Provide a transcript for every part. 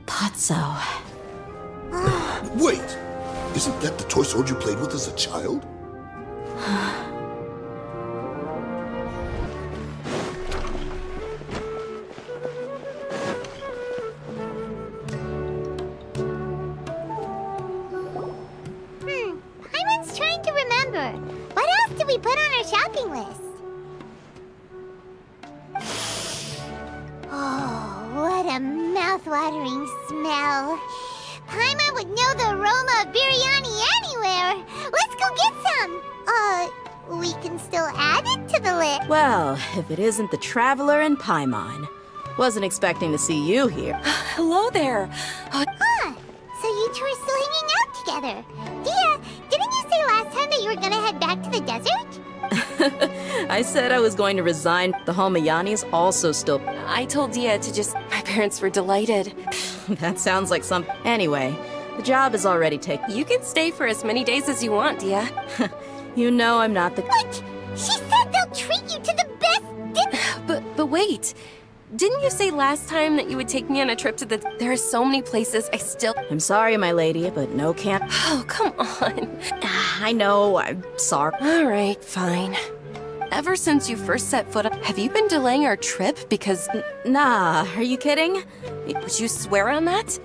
Patso. Wait! Isn't that the toy sword you played with as a child? Paimon's trying to remember. What else did we put on our shopping list? Oh, what a mouth-watering smell. Paimon would know the aroma of biryani anywhere. Let's go get some. We can still add it to the list. Well, if it isn't the Traveler and Paimon. Wasn't expecting to see you here. Hello there. So you two are still hanging out together. Dia, didn't you say last time that you were gonna head back to the desert? I said I was going to resign. The Homayanis also still... I told Dia to just... My parents were delighted. That sounds like some... Anyway, the job is already taken. You can stay for as many days as you want, Dia. You know I'm not the... What? She said they'll treat you to the best dinner! But wait. Didn't you say last time that you would take me on a trip to the... There are so many places I still... I'm sorry, my lady, but no camp... Oh, come on. I know, I'm sorry. All right, fine. Ever since you first set foot up, have you been delaying our trip because... Nah, are you kidding? Would you swear on that?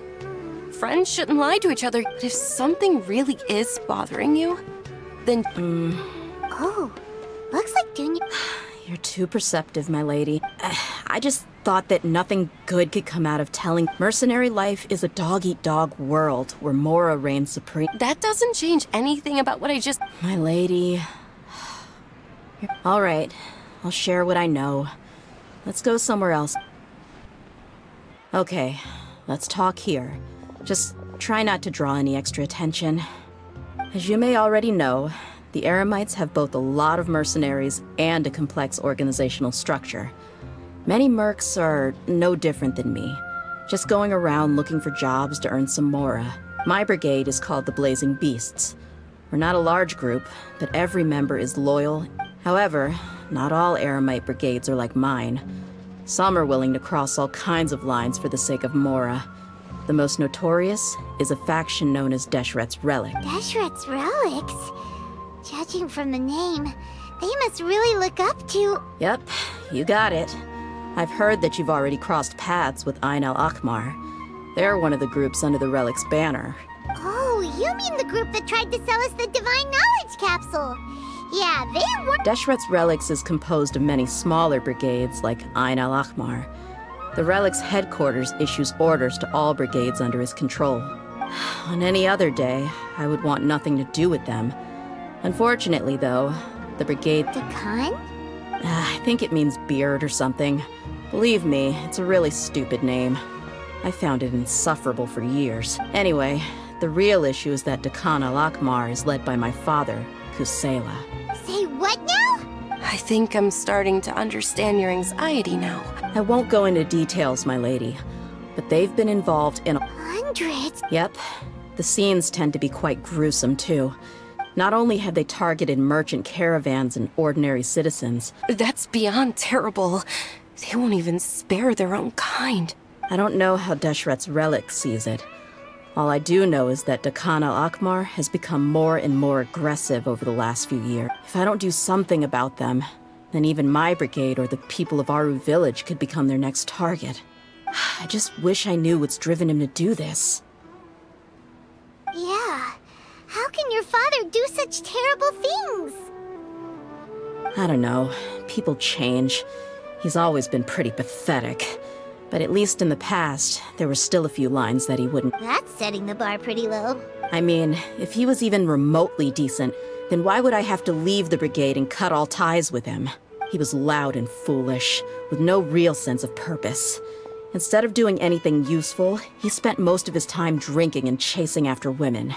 Friends shouldn't lie to each other. But if something really is bothering you, then... Oh, looks like Dunya... You're too perceptive, my lady. I just thought that nothing good could come out of telling. Mercenary life is a dog-eat-dog world where Mora reigns supreme. That doesn't change anything about what I just... My lady... All right, I'll share what I know. Let's go somewhere else. Okay, let's talk here. Just try not to draw any extra attention. As you may already know, the Eremites have both a lot of mercenaries and a complex organizational structure. Many mercs are no different than me, just going around looking for jobs to earn some mora. My brigade is called the Blazing Beasts. We're not a large group, but every member is loyal. However, not all Eremite brigades are like mine. Some are willing to cross all kinds of lines for the sake of mora. The most notorious is a faction known as Deshret's Relic. Deshret's Relics? Judging from the name, they must really look up to... Yep, you got it. I've heard that you've already crossed paths with Ain al-Akmar. They're one of the groups under the Relic's banner. Oh, you mean the group that tried to sell us the Divine Knowledge Capsule? Yeah, they were... Deshret's Relics is composed of many smaller brigades like Ain al-Akmar. The Relic's headquarters issues orders to all brigades under his control. On any other day, I would want nothing to do with them. Unfortunately, though, the brigade... Dakan? I think it means beard or something. Believe me, it's a really stupid name. I found it insufferable for years. Anyway, the real issue is that Dakan al-Akmar is led by my father, Kusela. Say what now? I think I'm starting to understand your anxiety now. I won't go into details, my lady, but they've been involved in... Hundreds? Yep. The scenes tend to be quite gruesome, too. Not only have they targeted merchant caravans and ordinary citizens... That's beyond terrible. They won't even spare their own kind. I don't know how Deshret's Relic sees it. All I do know is that Dakan al-Akmar has become more and more aggressive over the last few years. If I don't do something about them, then even my brigade or the people of Aru village could become their next target. I just wish I knew what's driven him to do this. Yeah. How can your father do such terrible things? I don't know. People change. He's always been pretty pathetic. But at least in the past, there were still a few lines that he wouldn't... That's setting the bar pretty low. I mean, if he was even remotely decent, then why would I have to leave the brigade and cut all ties with him? He was loud and foolish, with no real sense of purpose. Instead of doing anything useful, he spent most of his time drinking and chasing after women.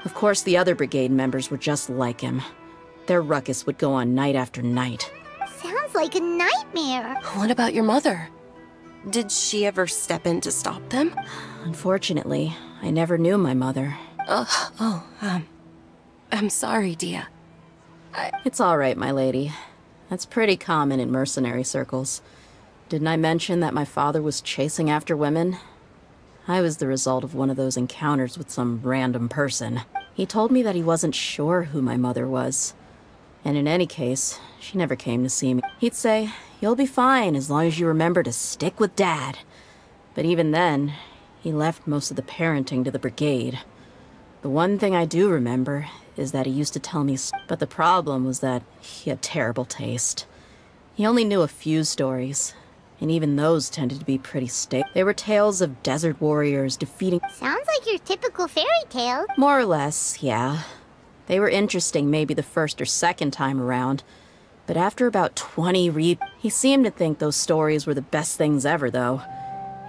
Of course, the other brigade members were just like him. Their ruckus would go on night after night. Sounds like a nightmare. What about your mother? Did she ever step in to stop them? Unfortunately, I never knew my mother. I'm sorry, Dia. It's all right, my lady. That's pretty common in mercenary circles. Didn't I mention that my father was chasing after women? I was the result of one of those encounters with some random person. He told me that he wasn't sure who my mother was. And in any case, she never came to see me. He'd say, "You'll be fine as long as you remember to stick with Dad." But even then, he left most of the parenting to the brigade. The one thing I do remember is that he used to tell me, but the problem was that he had terrible taste. He only knew a few stories, and even those tended to be pretty stale. They were tales of desert warriors defeating... Sounds like your typical fairy tale. More or less, yeah. They were interesting maybe the first or second time around, but after about 20 he seemed to think those stories were the best things ever, though.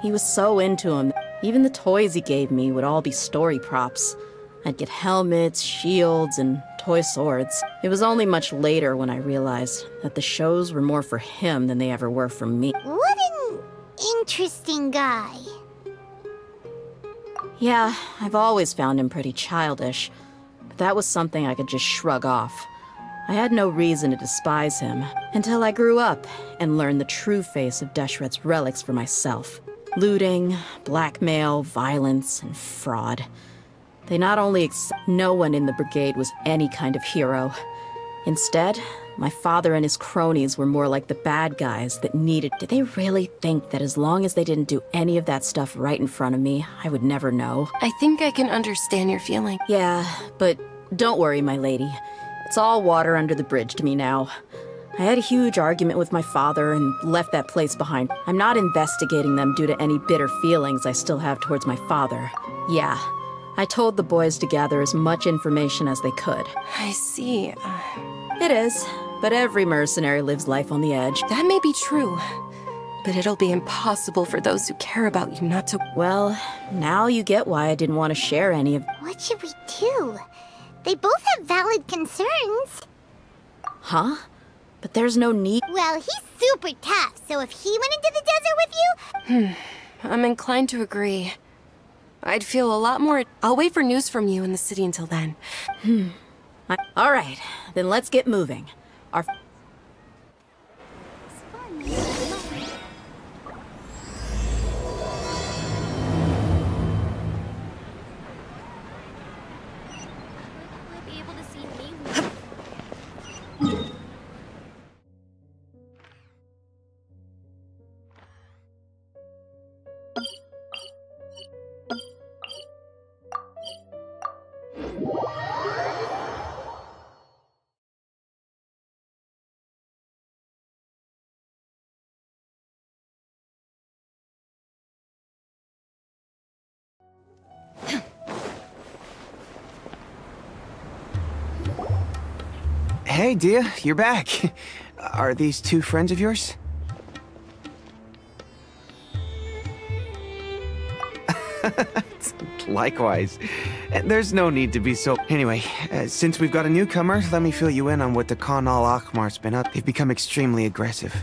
He was so into them. Even the toys he gave me would all be story props. I'd get helmets, shields, and toy swords. It was only much later when I realized that the shows were more for him than they ever were for me. What an interesting guy. Yeah, I've always found him pretty childish, but that was something I could just shrug off. I had no reason to despise him until I grew up and learned the true face of DEYHA's relics for myself. Looting, blackmail, violence, and fraud. They not only no one in the brigade was any kind of hero. Instead, my father and his cronies were more like the bad guys that needed... Did they really think that as long as they didn't do any of that stuff right in front of me, I would never know? I think I can understand your feeling. Yeah, but don't worry, my lady. It's all water under the bridge to me now. I had a huge argument with my father and left that place behind. I'm not investigating them due to any bitter feelings I still have towards my father. Yeah, I told the boys to gather as much information as they could. I see. It is, but every mercenary lives life on the edge. That may be true, but it'll be impossible for those who care about you not to... Well, now you get why I didn't want to share any of... What should we do? They both have valid concerns. Huh? But there's no need... Well, he's super tough, so if he went into the desert with you... I'm inclined to agree. I'd feel a lot more... I'll wait for news from you in the city until then. All right, then let's get moving. Our... Hey, Dia, you're back. Are these two friends of yours? Likewise. There's no need to be so... Anyway, since we've got a newcomer, let me fill you in on what the Khan al-Ahmar's been up. They've become extremely aggressive.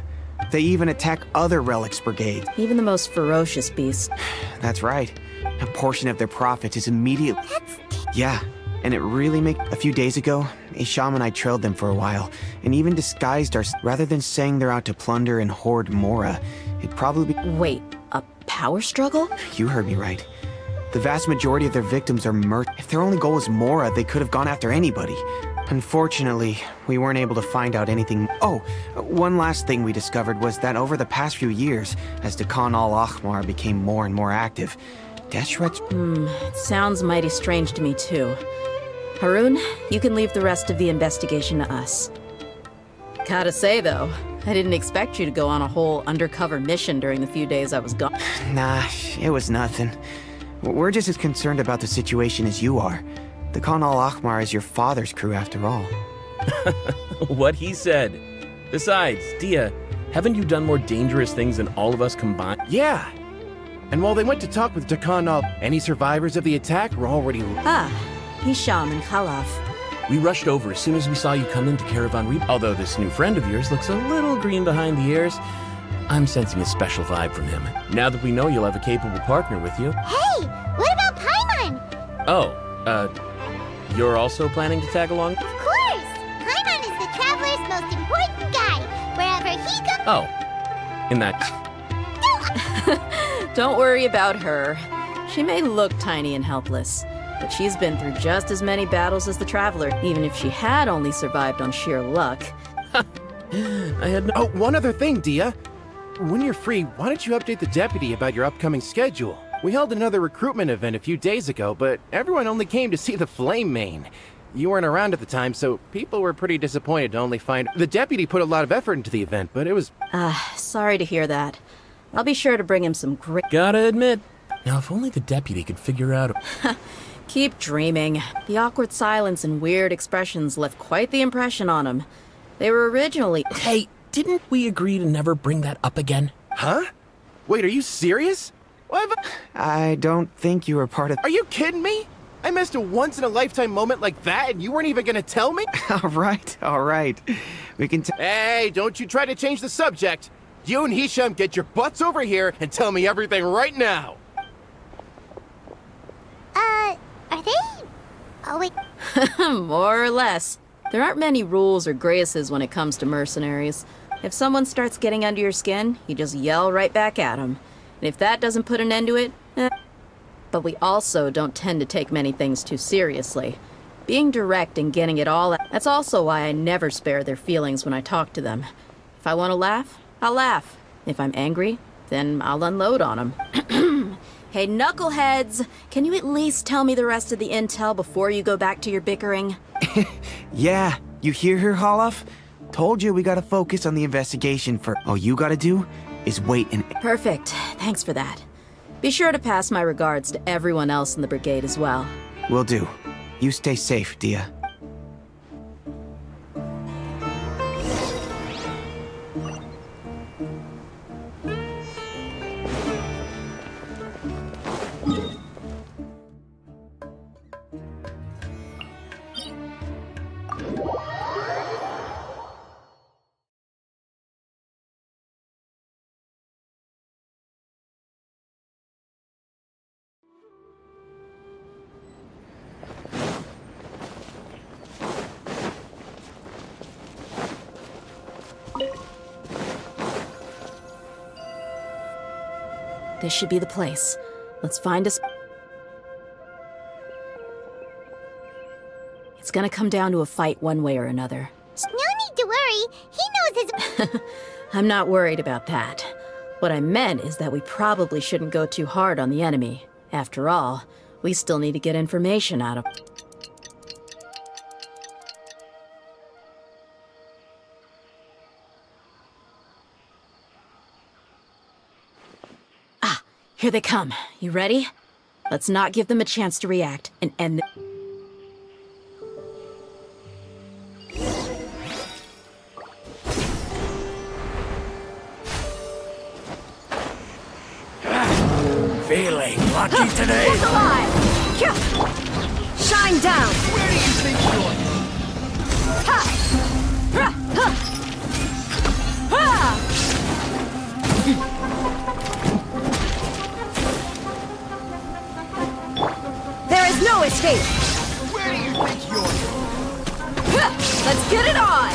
They even attack other relics brigades. Even the most ferocious beasts. That's right. A portion of their profits is immediately... Yeah. And it really A few days ago, a shaman I trailed them for a while, and even disguised our... Rather than saying they're out to plunder and hoard Mora, it'd probably be... Wait, a power struggle? You heard me right. The vast majority of their victims are If their only goal was Mora, they could have gone after anybody. Unfortunately, we weren't able to find out anything... Oh, one last thing we discovered was that over the past few years, as the Khan al-Ahmar became more and more active, DEYHA's... It sounds mighty strange to me, too. Haroon, you can leave the rest of the investigation to us. Gotta say, though, I didn't expect you to go on a whole undercover mission during the few days I was gone. Nah, it was nothing. We're just as concerned about the situation as you are. The Khan al-Ahmar is your father's crew, after all. What he said. Besides, Dia, haven't you done more dangerous things than all of us combined? Yeah. And while they went to talk with Takan al, any survivors of the attack were already... Hisham and Khalaf. We rushed over as soon as we saw you come into Caravan Reap. Although this new friend of yours looks a little green behind the ears, I'm sensing a special vibe from him. Now that we know you'll have a capable partner with you. Hey, what about Paimon? Oh, you're also planning to tag along? Of course! Paimon is the Traveler's most important guy. Wherever he goes... Oh, in that... Don't worry about her. She may look tiny and helpless, but she's been through just as many battles as the Traveler, even if she had only survived on sheer luck. I had no... Oh, one other thing, Dia. When you're free, why don't you update the deputy about your upcoming schedule? We held another recruitment event a few days ago, but everyone only came to see the Flame Main. You weren't around at the time, so people were pretty disappointed to only find... The deputy put a lot of effort into the event, but it was... Sorry to hear that. I'll be sure to bring him some great... Gotta admit, now if only the deputy could figure out... Keep dreaming. The awkward silence and weird expressions left quite the impression on him. They were originally... Hey, didn't we agree to never bring that up again? Huh? Wait, are you serious? What have I don't think you were part of... Are you kidding me? I missed a once-in-a-lifetime moment like that, and you weren't even gonna tell me? All right. We can Hey, don't you try to change the subject. You and Hisham get your butts over here and tell me everything right now. Are they... Oh, wait. More or less. There aren't many rules or graces when it comes to mercenaries. If someone starts getting under your skin, you just yell right back at them. And if that doesn't put an end to it, But we also don't tend to take many things too seriously. Being direct and getting it all out, that's also why I never spare their feelings when I talk to them. If I want to laugh, I'll laugh. If I'm angry, then I'll unload on them. Hey, knuckleheads! Can you at least tell me the rest of the intel before you go back to your bickering? Yeah, you hear her, Holof? Told you we gotta focus on the investigation for... All you gotta do is wait and... Perfect. Thanks for that. Be sure to pass my regards to everyone else in the brigade as well. Will do. You stay safe, Dia. This should be the place. Let's find us. It's gonna come down to a fight one way or another. No need to worry. He knows his... I'm not worried about that. What I meant is that we probably shouldn't go too hard on the enemy. After all, we still need to get information out of... Here they come. You ready? Let's not give them a chance to react and end the... Feeling lucky today? Who's alive? Shine down! Where do you think you're? There is no escape! Where do you think you're? Let's get it on!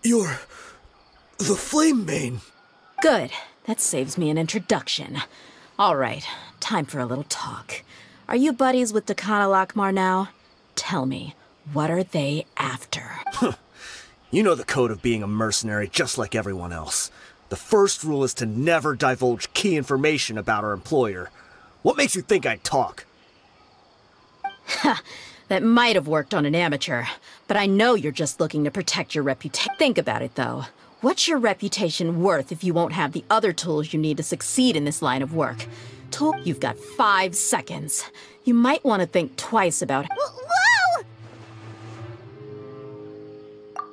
You're... the Flame Main. Good. That saves me an introduction. All right, time for a little talk. Are you buddies with Dakana Lakmar now? Tell me, what are they after? You know the code of being a mercenary just like everyone else. The first rule is to never divulge key information about our employer. What makes you think I'd talk? Ha! That might have worked on an amateur, but I know you're just looking to protect your reputation. Think about it, though. What's your reputation worth if you won't have the other tools you need to succeed in this line of work? You've got 5 seconds. You might want to think twice about... What?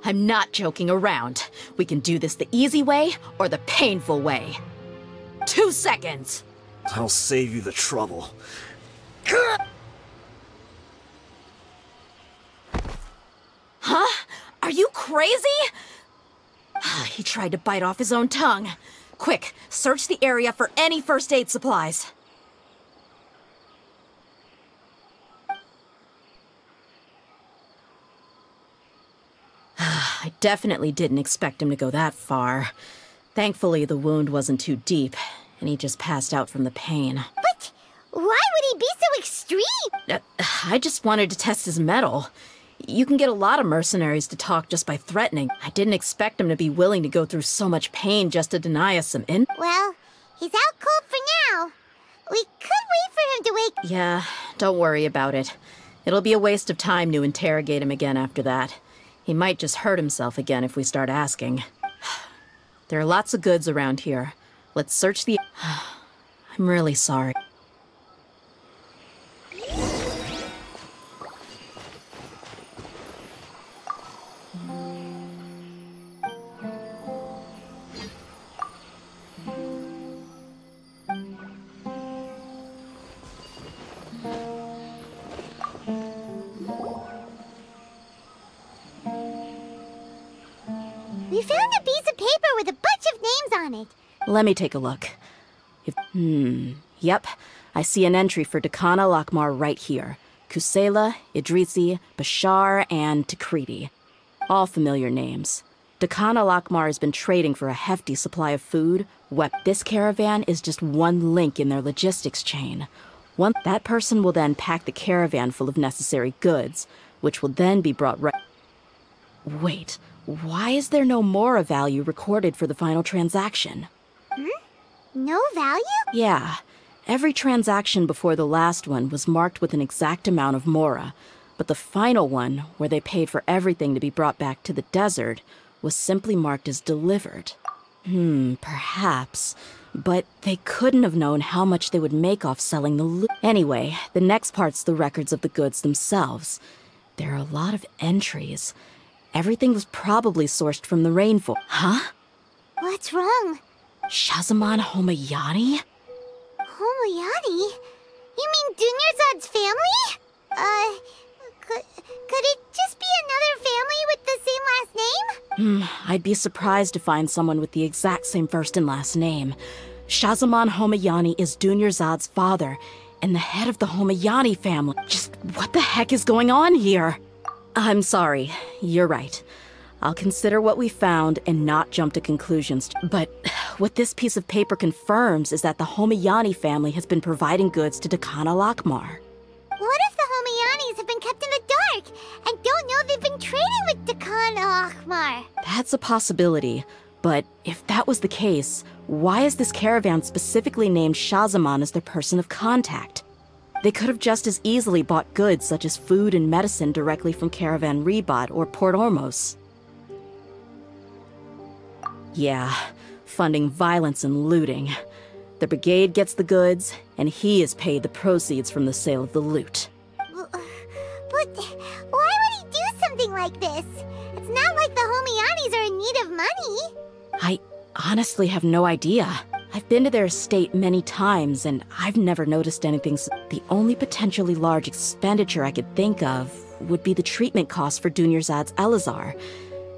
I'm not joking around. We can do this the easy way or the painful way. 2 seconds! I'll save you the trouble. Huh? Are you crazy? He tried to bite off his own tongue. Quick, search the area for any first aid supplies. I definitely didn't expect him to go that far. Thankfully, the wound wasn't too deep, and he just passed out from the pain. But why would he be so extreme? I just wanted to test his mettle. You can get a lot of mercenaries to talk just by threatening. I didn't expect him to be willing to go through so much pain just to deny us some in. Well, he's out cold for now. We could wait for him to wake... Yeah, don't worry about it. It'll be a waste of time to interrogate him again after that. He might just hurt himself again if we start asking. There are lots of goods around here. Let's search the... I'm really sorry. We found a piece of paper with a bunch of names on it. Let me take a look. Yep. I see an entry for Dakana Lakmar right here. Kusela, Idrisi, Bashar, and TRiD. All familiar names. Dakana Lakmar has been trading for a hefty supply of food. This caravan is just one link in their logistics chain. That person will then pack the caravan full of necessary goods, which will then be brought right... Wait, why is there no Mora value recorded for the final transaction? No value? Yeah. Every transaction before the last one was marked with an exact amount of Mora, but the final one, where they paid for everything to be brought back to the desert, was simply marked as delivered. Perhaps. But they couldn't have known how much they would make off selling the loot. Anyway, the next part's the records of the goods themselves. There are a lot of entries. Everything was probably sourced from the rainforest. Huh? What's wrong? Shazamon Homayani? Homayani? You mean Dunyarzad's family? Could it just be another family with the same last name? I'd be surprised to find someone with the exact same first and last name. Shazamon Homayani is Dunyarzad's father, and the head of the Homayani family. Just what the heck is going on here? I'm sorry, you're right. I'll consider what we found and not jump to conclusions. But what this piece of paper confirms is that the Homayani family has been providing goods to Dakana Lakmar. What if the Homayanis have been kept in the dark and don't know they've been trading with Dakana Lakmar? That's a possibility. But if that was the case, why is this caravan specifically named Shazamon as their person of contact? They could have just as easily bought goods such as food and medicine directly from Caravan Ribat or Port Ormos. Yeah, funding violence and looting. The brigade gets the goods, and he is paid the proceeds from the sale of the loot. But why would he do something like this? It's not like the Homayanis are in need of money. I honestly have no idea. I've been to their estate many times, and I've never noticed anything. The only potentially large expenditure I could think of would be the treatment costs for Dunyarzad's Elazar.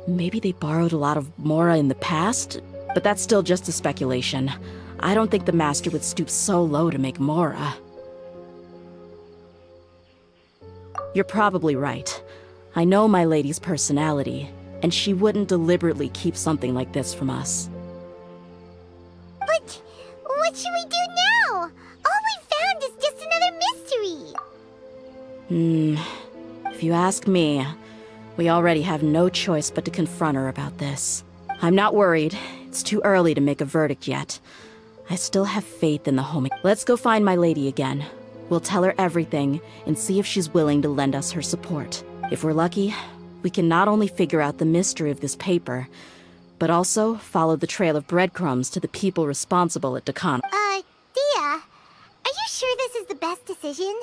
Maybe they borrowed a lot of Mora in the past, but that's still just a speculation. I don't think the Master would stoop so low to make Mora. You're probably right. I know my lady's personality, and she wouldn't deliberately keep something like this from us. But what should we do now? All we found is just another mystery. If you ask me, we already have no choice but to confront her about this. I'm not worried. It's too early to make a verdict yet. I still have faith in the homie. Let's go find my lady again. We'll tell her everything and see if she's willing to lend us her support. If we're lucky, we can not only figure out the mystery of this paper, but also follow the trail of breadcrumbs to the people responsible at Dakana. DEYHA, are you sure this is the best decision?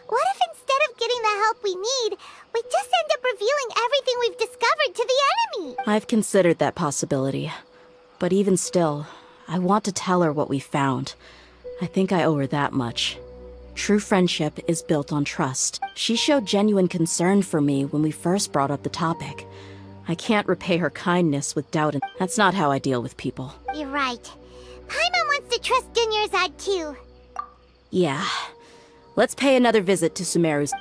What if instead of getting the help we need, we just end up revealing everything we've discovered to the I've considered that possibility. But even still, I want to tell her what we found. I think I owe her that much. True friendship is built on trust. She showed genuine concern for me when we first brought up the topic. I can't repay her kindness with doubt, and that's not how I deal with people. You're right. Paimon wants to trust Dunyarzad too. Yeah. Let's pay another visit to Sumeru's.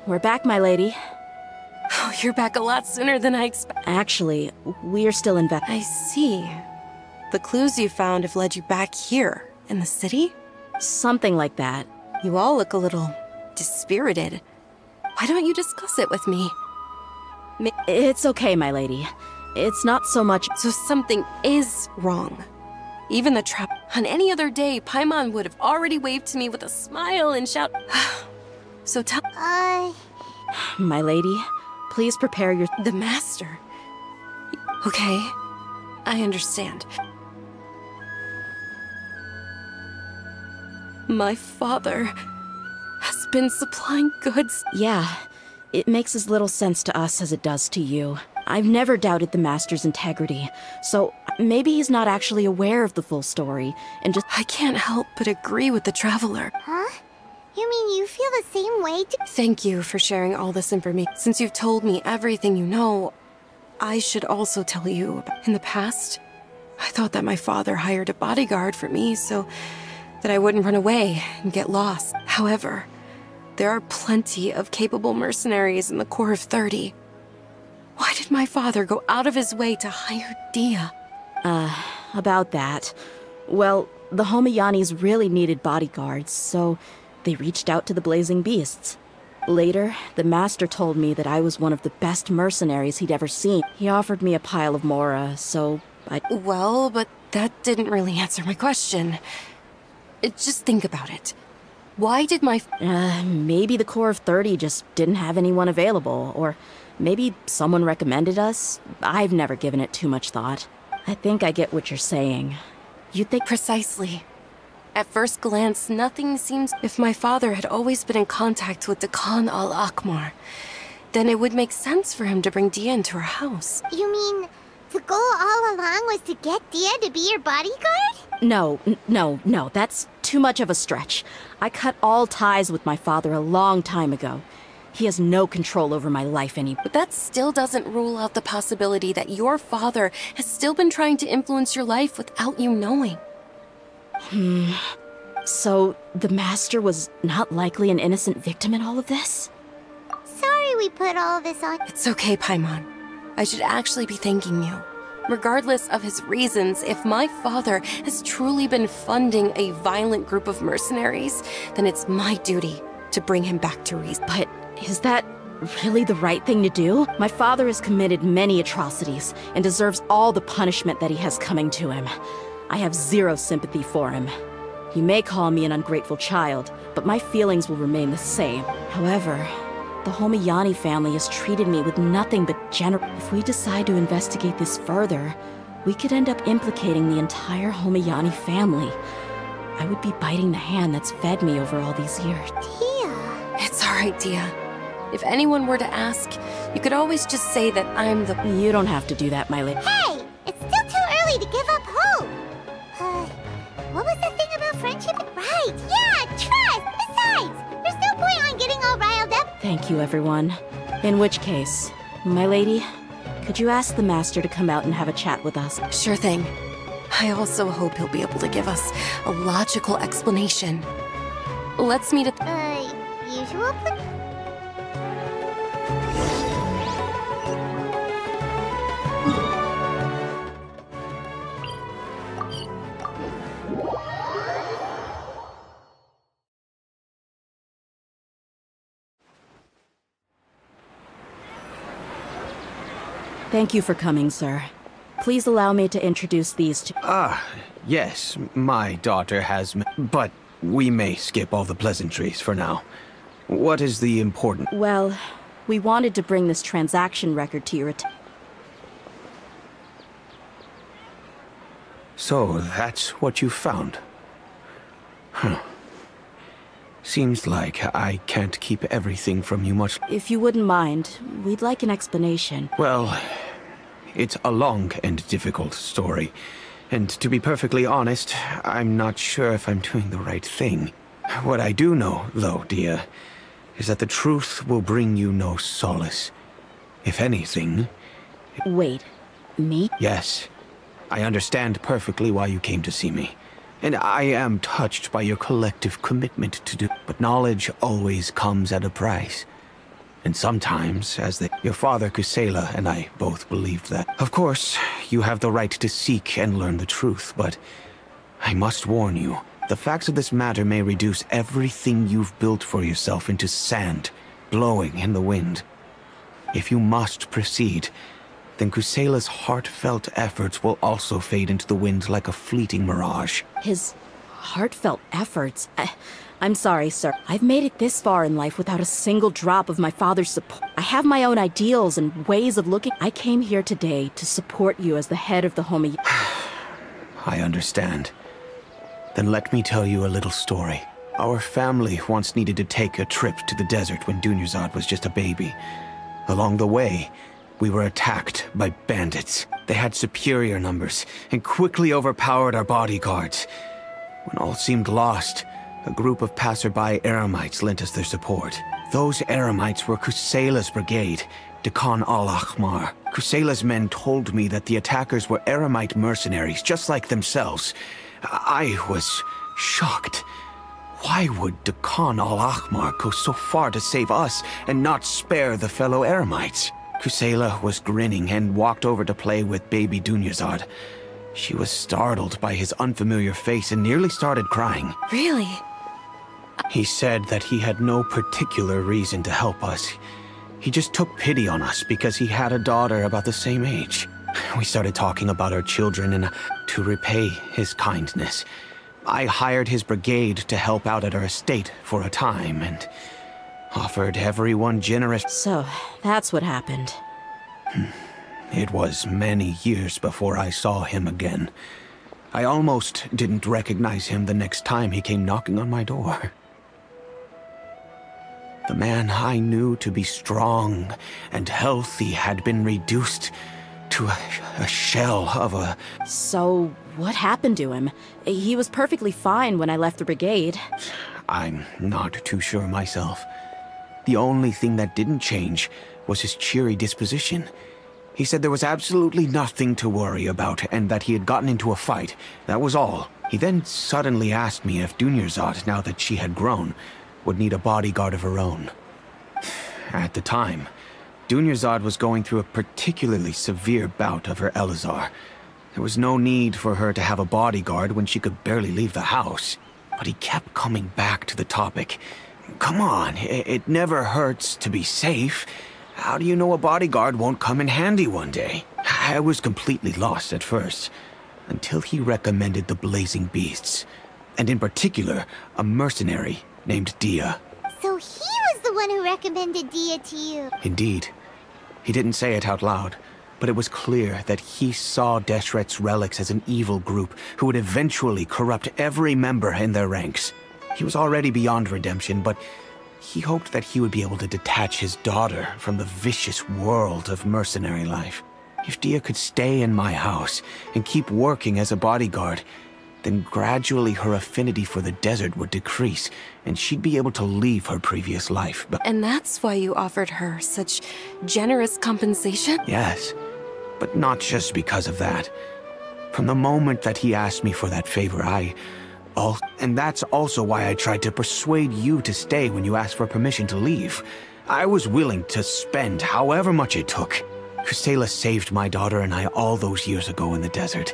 We're back, my lady. Oh, you're back a lot sooner than I expected. Actually, we're still in I see. The clues you found have led you back here, in the city? something like that. You all look a little dispirited. Why don't you discuss it with me? It's okay, my lady. It's not so much. So something is wrong. Even the trap. On any other day, Paimon would have already waved to me with a smile and shout. So tell. My lady, please prepare your. The master. Okay, I understand. My father has been supplying goods. Yeah, it makes as little sense to us as it does to you. I've never doubted the Master's integrity, so maybe he's not actually aware of the full story, and just— I can't help but agree with the Traveler. Huh? You mean you feel the same way too? Thank you for sharing all this information. Since you've told me everything you know, I should also tell you. In the past, I thought that my father hired a bodyguard for me so that I wouldn't run away and get lost. However, there are plenty of capable mercenaries in the core of 30. Why did my father go out of his way to hire DEYHA? About that. Well, the Homayanis really needed bodyguards, so they reached out to the Blazing Beasts. Later, the Master told me that I was one of the best mercenaries he'd ever seen. He offered me a pile of mora, so I— Well, but that didn't really answer my question. Just think about it. Why did my— maybe the core of 30 just didn't have anyone available, or maybe someone recommended us. I've never given it too much thought. I think I get what you're saying. You think— Precisely. At first glance, nothing seems— If my father had always been in contact with the Khan al-Akmar, then it would make sense for him to bring DEYHA into our house. You mean the goal all along was to get DEYHA to be your bodyguard? No, that's too much of a stretch. I cut all ties with my father a long time ago. He has no control over my life anymore. But that still doesn't rule out the possibility that your father has still been trying to influence your life without you knowing. So, the Master was not likely an innocent victim in all of this? Sorry we put all this on. It's okay, Paimon. I should actually be thanking you. Regardless of his reasons, if my father has truly been funding a violent group of mercenaries, then it's my duty to bring him back to reason. But is that really the right thing to do? My father has committed many atrocities and deserves all the punishment that he has coming to him. I have zero sympathy for him. You may call me an ungrateful child, but my feelings will remain the same. However, the Homayani family has treated me with nothing but If we decide to investigate this further, we could end up implicating the entire Homayani family. I would be biting the hand that's fed me over all these years. DEYHA. It's alright, DEYHA. If anyone were to ask, you could always just say that I'm the— You don't have to do that, my lady. Hey! It's still too early to give up hope! What was the thing about friendship? Right, yeah, trust! Besides, there's no point on getting all riled up. Thank you, everyone. In which case, my lady, could you ask the Master to come out and have a chat with us? Sure thing. I also hope he'll be able to give us a logical explanation. Let's meet at— Usual place? Thank you for coming, sir. Please allow me to introduce these two. Yes, my daughter has but we may skip all the pleasantries for now. What is the important? Well, we wanted to bring this transaction record to your attention. So, that's what you found? Huh. Seems like I can't keep everything from you much. If you wouldn't mind, we'd like an explanation. Well, it's a long and difficult story. And to be perfectly honest, I'm not sure if I'm doing the right thing. What I do know, though, dear, is that the truth will bring you no solace. If anything... Wait, me? Yes. I understand perfectly why you came to see me. And I am touched by your collective commitment to do... But knowledge always comes at a price. And sometimes, your father, Kusela, and I both believed that. Of course, you have the right to seek and learn the truth, but I must warn you, the facts of this matter may reduce everything you've built for yourself into sand, blowing in the wind. If you must proceed, then Kusela's heartfelt efforts will also fade into the wind like a fleeting mirage. His heartfelt efforts? I'm sorry, sir. I've made it this far in life without a single drop of my father's support. I have my own ideals and ways of looking. I came here today to support you as the head of the Home. I understand. Then let me tell you a little story. Our family once needed to take a trip to the desert when Dunyarzad was just a baby. Along the way, we were attacked by bandits. They had superior numbers and quickly overpowered our bodyguards. When all seemed lost, a group of passerby Eremites lent us their support. Those Eremites were Kusela's brigade, Dekan al-Ahmar. Kusela's men told me that the attackers were Eremite mercenaries, just like themselves. I was shocked. Why would Dekan al-Ahmar go so far to save us and not spare the fellow Eremites? Kusela was grinning and walked over to play with baby Dunyarzad. She was startled by his unfamiliar face and nearly started crying. Really? He said that he had no particular reason to help us. He just took pity on us because he had a daughter about the same age. We started talking about our children, and to repay his kindness, I hired his brigade to help out at our estate for a time and offered everyone generous... So, that's what happened. It was many years before I saw him again. I almost didn't recognize him the next time he came knocking on my door. The man I knew to be strong and healthy had been reduced to a shell of a... So, what happened to him? He was perfectly fine when I left the brigade. I'm not too sure myself. The only thing that didn't change was his cheery disposition. He said there was absolutely nothing to worry about and that he had gotten into a fight. That was all. He then suddenly asked me if Dunyarzad, now that she had grown, would need a bodyguard of her own. At the time, Dunyarzad was going through a particularly severe bout of her Elazar. There was no need for her to have a bodyguard when she could barely leave the house. But he kept coming back to the topic. Come on, it never hurts to be safe. How do you know a bodyguard won't come in handy one day? I was completely lost at first, until he recommended the Blazing Beasts, and in particular, a mercenary named DEYHA. So he was the one who recommended DEYHA to you? Indeed. He didn't say it out loud, but it was clear that he saw Deshret's relics as an evil group who would eventually corrupt every member in their ranks. He was already beyond redemption, but he hoped that he would be able to detach his daughter from the vicious world of mercenary life. If DEYHA could stay in my house and keep working as a bodyguard, then gradually her affinity for the desert would decrease, and she'd be able to leave her previous life. But And that's why you offered her such generous compensation? yes, but not just because of that. From the moment that he asked me for that favor, and that's also why I tried to persuade you to stay when you asked for permission to leave. I was willing to spend however much it took. Kusela saved my daughter and I all those years ago in the desert.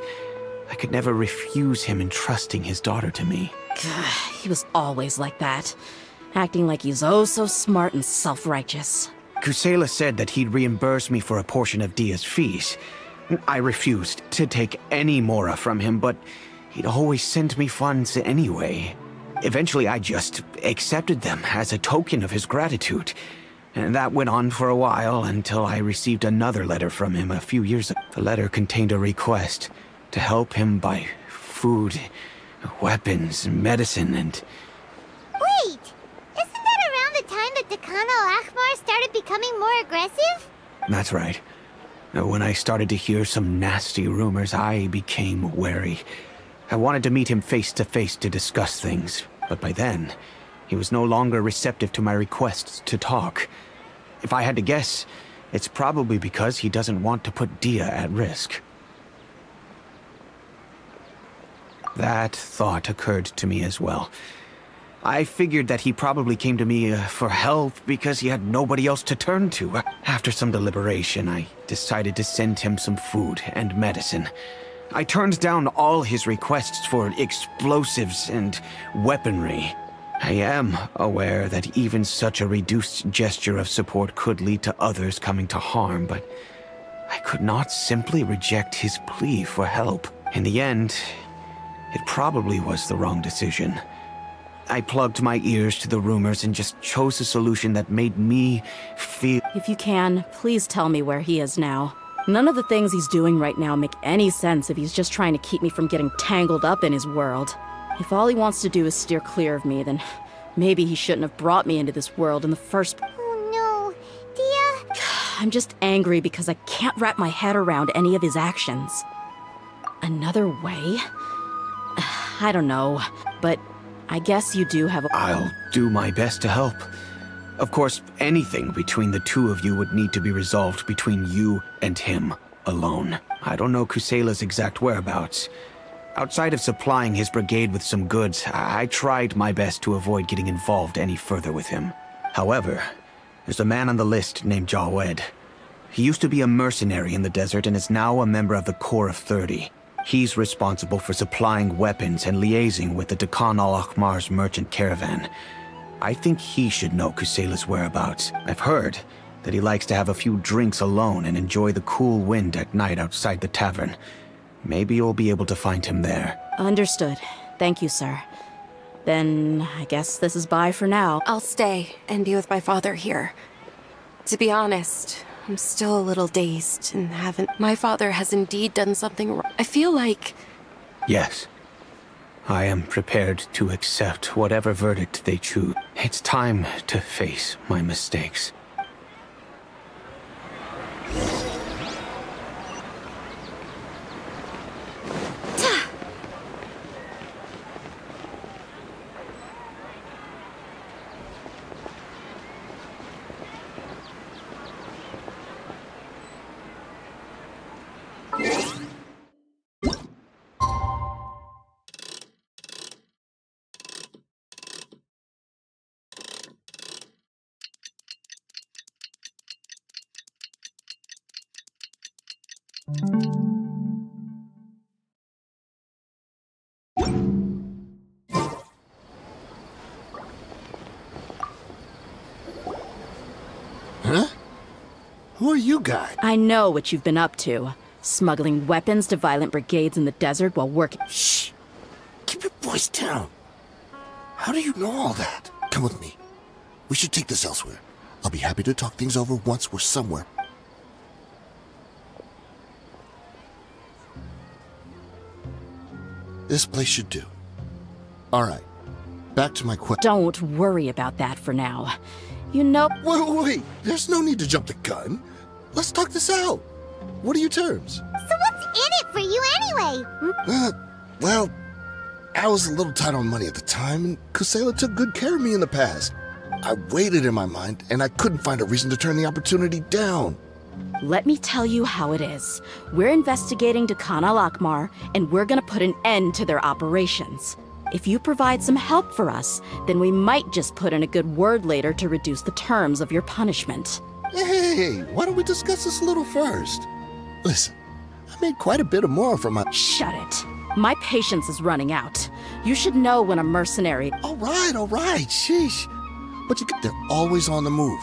I could never refuse him entrusting his daughter to me. He was always like that, acting like he's oh so smart and self-righteous. Kusela said that he'd reimburse me for a portion of Dia's fees. I refused to take any mora from him, but he'd always sent me funds anyway. Eventually, I just accepted them as a token of his gratitude. And that went on for a while until I received another letter from him a few years ago. The letter contained a request to help him buy food, weapons, medicine, and... Wait! Isn't that around the time that Dakana Al-Akhmar started becoming more aggressive? That's right. When I started to hear some nasty rumors, I became wary. I wanted to meet him face to face to discuss things, but by then, he was no longer receptive to my requests to talk. If I had to guess, it's probably because he doesn't want to put Dia at risk. That thought occurred to me as well. I figured that he probably came to me for help because he had nobody else to turn to. After some deliberation, I decided to send him some food and medicine. I turned down all his requests for explosives and weaponry. I am aware that even such a reduced gesture of support could lead to others coming to harm, but I could not simply reject his plea for help. In the end, it probably was the wrong decision. I plugged my ears to the rumors and just chose a solution that made me feel... If you can, please tell me where he is now. None of the things he's doing right now make any sense if he's just trying to keep me from getting tangled up in his world. If all he wants to do is steer clear of me, then maybe he shouldn't have brought me into this world in the first place. Oh no, Dia... I'm just angry because I can't wrap my head around any of his actions. Another way? I don't know, but I guess you do have a... I'll do my best to help. Of course, anything between the two of you would need to be resolved between you and him alone. I don't know Kusela's exact whereabouts. Outside of supplying his brigade with some goods, I tried my best to avoid getting involved any further with him. However, there's a man on the list named Jawed. He used to be a mercenary in the desert and is now a member of the Corps of 30. He's responsible for supplying weapons and liaising with the Dakana Al-Akhmar's merchant caravan. I think he should know Kusela's whereabouts. I've heard that he likes to have a few drinks alone and enjoy the cool wind at night outside the tavern. Maybe you'll be able to find him there. Understood. Thank you, sir. Then I guess this is bye for now. I'll stay and be with my father here. To be honest, I'm still a little dazed and haven't... My father has indeed done something wrong. I feel like... Yes. I am prepared to accept whatever verdict they choose. It's time to face my mistakes. Huh? Who are you guys? I know what you've been up to. Smuggling weapons to violent brigades in the desert while working... Shh! Keep your voice down. How do you know all that? Come with me. We should take this elsewhere. I'll be happy to talk things over once we're somewhere. This place should do. Alright. Back to my question. Don't worry about that for now. You know... Wait. There's no need to jump the gun. Let's talk this out. What are your terms? So what's in it for you anyway? Well, I was a little tight on money at the time, and Kusela took good care of me in the past. I weighed it in my mind, and I couldn't find a reason to turn the opportunity down. Let me tell you how it is. We're investigating Dakana Al-Akhmar, and we're gonna put an end to their operations. If you provide some help for us, then we might just put in a good word later to reduce the terms of your punishment. Hey, why don't we discuss this a little first? Listen, I made quite a bit of more from my... Shut it. My patience is running out. You should know when a mercenary... All right, sheesh. But they're always on the move.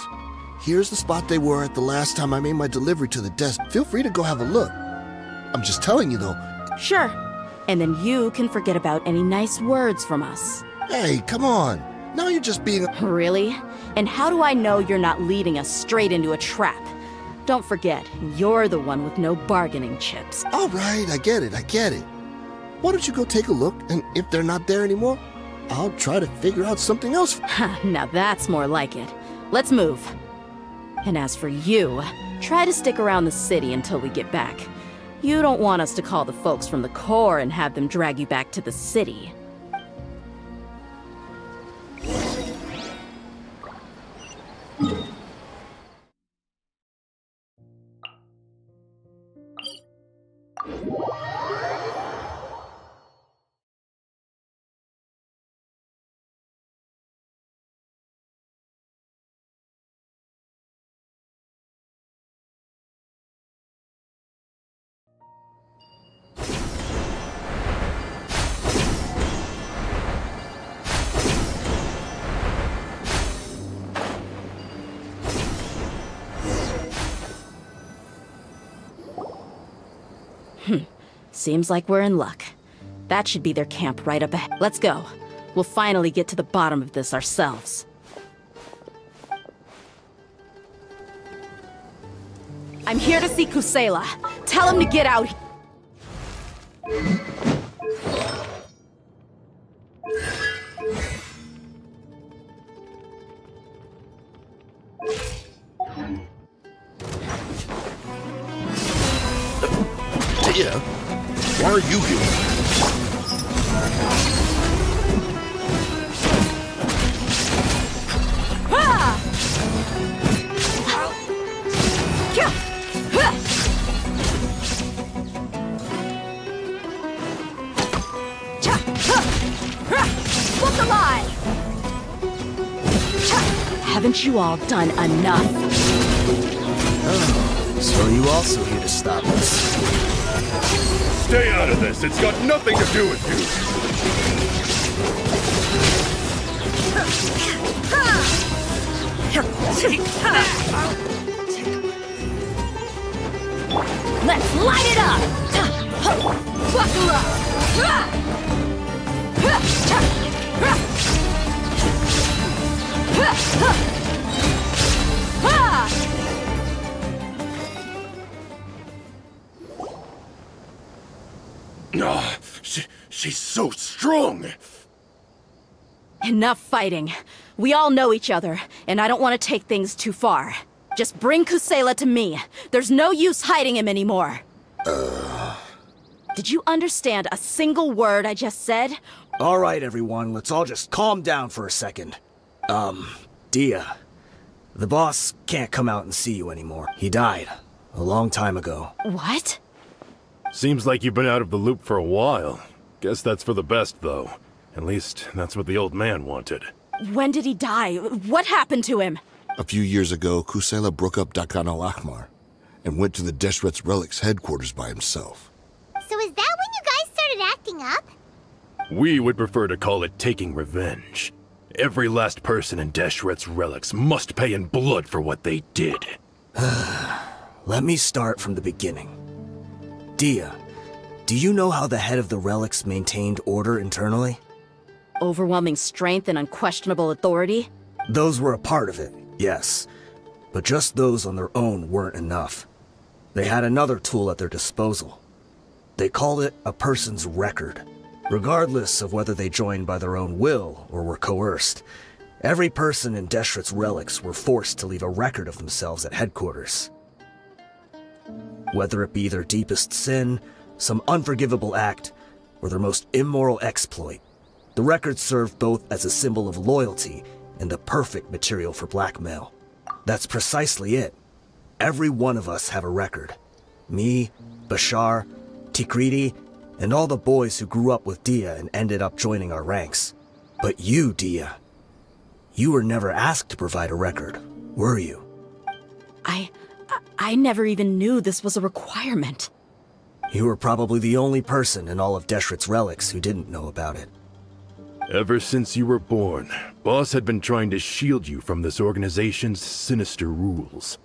Here's the spot they were at the last time I made my delivery to the desk. Feel free to go have a look. I'm just telling you, though. Sure. And then you can forget about any nice words from us. Hey, come on. Now you're just being... Really? And how do I know you're not leading us straight into a trap? Don't forget, you're the one with no bargaining chips. All right, I get it. Why don't you go take a look, and if they're not there anymore, I'll try to figure out something else. Now that's more like it. Let's move. And as for you, try to stick around the city until we get back. You don't want us to call the folks from the Corps and have them drag you back to the city. Seems like we're in luck. That should be their camp right up ahead. Let's go. We'll finally get to the bottom of this ourselves. I'm here to see Kusela. Tell him to get out. Yeah. Why are you here? Look alive! Haven't you all done enough? Oh, so you also here to stop us? Stay out of this. It's got nothing to do with you. Let's light it up! Buckle up! Oh, she's so strong. Enough fighting. We all know each other, and I don't want to take things too far. Just bring Kusela to me. There's no use hiding him anymore. Did you understand a single word I just said? All right, everyone, let's all just calm down for a second. DEYHA, the boss can't come out and see you anymore. He died a long time ago. What? Seems like you've been out of the loop for a while. Guess that's for the best, though. At least, that's what the old man wanted. When did he die? What happened to him? A few years ago, Kusela broke up Dakan al-Ahmar and went to the Deshret's Relics headquarters by himself. So is that when you guys started acting up? We would prefer to call it taking revenge. Every last person in Deshret's Relics must pay in blood for what they did. Let me start from the beginning. DEYHA, do you know how the head of the Relics maintained order internally? Overwhelming strength and unquestionable authority? Those were a part of it, yes. But just those on their own weren't enough. They had another tool at their disposal. They called it a person's record. Regardless of whether they joined by their own will or were coerced, every person in Deshret's Relics were forced to leave a record of themselves at headquarters. Whether it be their deepest sin, some unforgivable act, or their most immoral exploit, the record served both as a symbol of loyalty and the perfect material for blackmail. That's precisely it. Every one of us have a record. Me, Bashar, Tikriti, and all the boys who grew up with DEYHA and ended up joining our ranks. But you, DEYHA, you were never asked to provide a record, were you? I never even knew this was a requirement. You were probably the only person in all of Deshret's Relics who didn't know about it. Ever since you were born, Boss had been trying to shield you from this organization's sinister rules.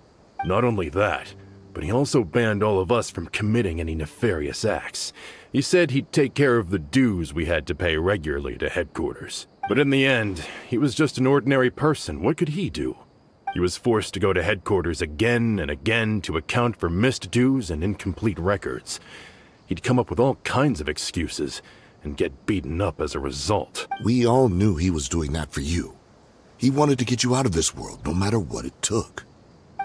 Not only that, but he also banned all of us from committing any nefarious acts. He said he'd take care of the dues we had to pay regularly to headquarters. But in the end, he was just an ordinary person. What could he do? He was forced to go to headquarters again and again to account for missed dues and incomplete records. He'd come up with all kinds of excuses and get beaten up as a result. We all knew he was doing that for you. He wanted to get you out of this world, no matter what it took.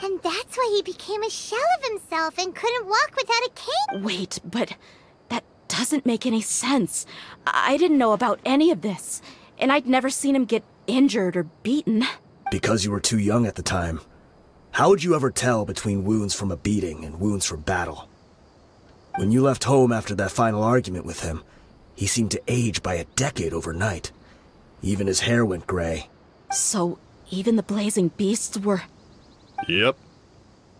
And that's why he became a shell of himself and couldn't walk without a cane. Wait, but that doesn't make any sense. I didn't know about any of this, and I'd never seen him get injured or beaten. Because you were too young at the time. How would you ever tell between wounds from a beating and wounds from battle? When you left home after that final argument with him, he seemed to age by a decade overnight. Even his hair went gray. So, even the blazing beasts were... Yep.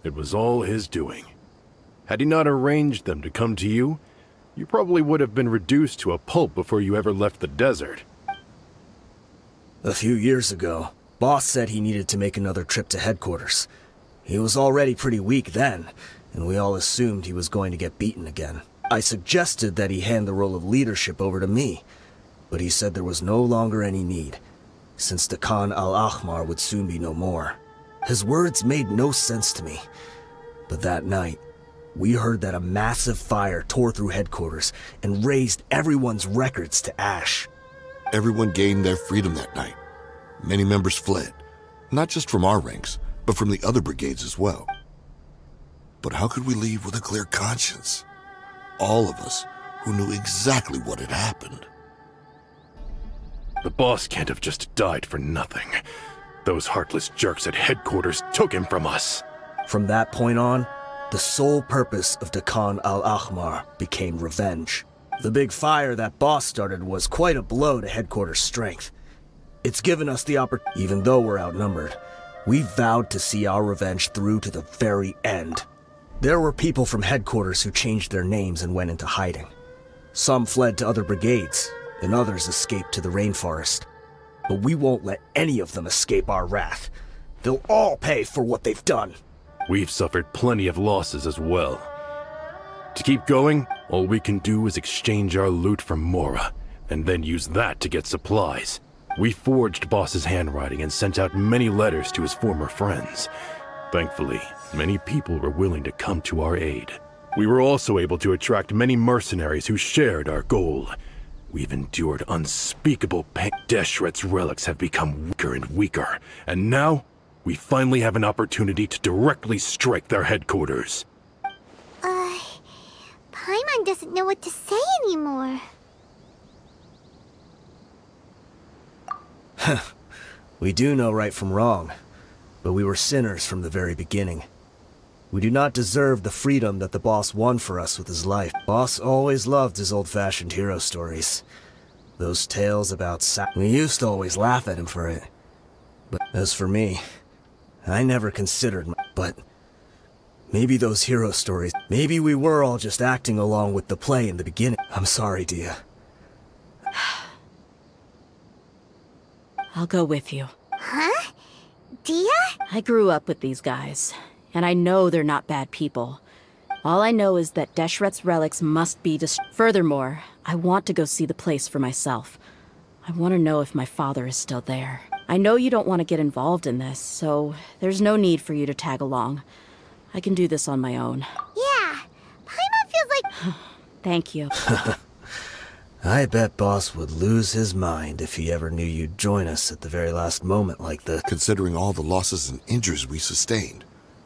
It was all his doing. Had he not arranged them to come to you, you probably would have been reduced to a pulp before you ever left the desert. A few years ago, Boss said he needed to make another trip to headquarters. He was already pretty weak then, and we all assumed he was going to get beaten again. I suggested that he hand the role of leadership over to me, but he said there was no longer any need, since the Khan al-Ahmar would soon be no more. His words made no sense to me, but that night, we heard that a massive fire tore through headquarters and razed everyone's records to ash. Everyone gained their freedom that night. Many members fled, not just from our ranks, but from the other brigades as well. But how could we leave with a clear conscience? All of us who knew exactly what had happened. The boss can't have just died for nothing. Those heartless jerks at headquarters took him from us. From that point on, the sole purpose of the Khan al-Ahmar became revenge. The big fire that Boss started was quite a blow to headquarters' strength. It's given us the opportunity, even though we're outnumbered. We vowed to see our revenge through to the very end. There were people from headquarters who changed their names and went into hiding. Some fled to other brigades, and others escaped to the rainforest. But we won't let any of them escape our wrath. They'll all pay for what they've done. We've suffered plenty of losses as well. To keep going, all we can do is exchange our loot from Mora, and then use that to get supplies. We forged Boss's handwriting and sent out many letters to his former friends. Thankfully, many people were willing to come to our aid. We were also able to attract many mercenaries who shared our goal. We've endured unspeakable pain. Deshret's relics have become weaker and weaker, and now we finally have an opportunity to directly strike their headquarters. Paimon doesn't know what to say anymore. We do know right from wrong, but we were sinners from the very beginning. We do not deserve the freedom that the boss won for us with his life. Boss always loved his old-fashioned hero stories. Those tales about we used to always laugh at him for it. But as for me, I never considered but maybe those hero stories, maybe we were all just acting along with the play in the beginning. I'm sorry, DEYHA. I'll go with you. Huh? DEYHA? I grew up with these guys, and I know they're not bad people. All I know is that Deshret's relics must be destroyed. Furthermore, I want to go see the place for myself. I want to know if my father is still there. I know you don't want to get involved in this, so there's no need for you to tag along. I can do this on my own. Yeah, Paimon feels like... Thank you. I bet Boss would lose his mind if he ever knew you'd join us at the very last moment like this. Considering all the losses and injuries we sustained.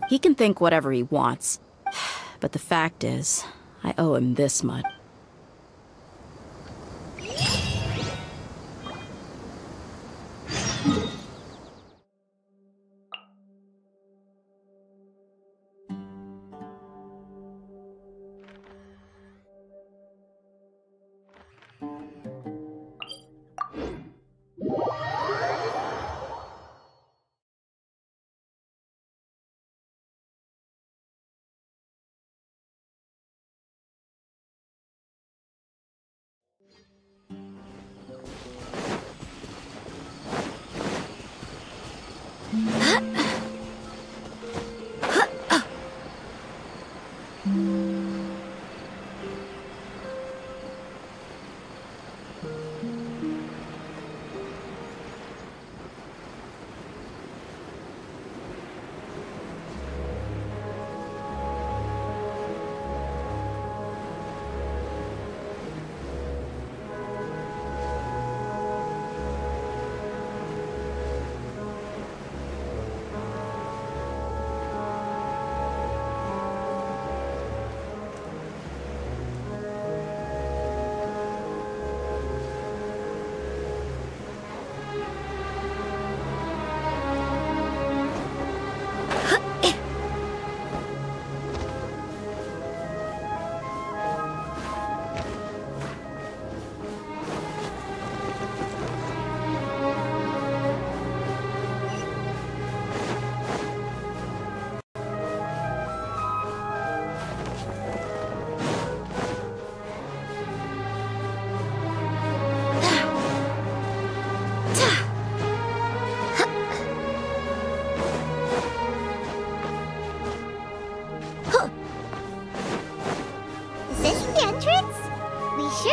He can think whatever he wants. But the fact is, I owe him this much.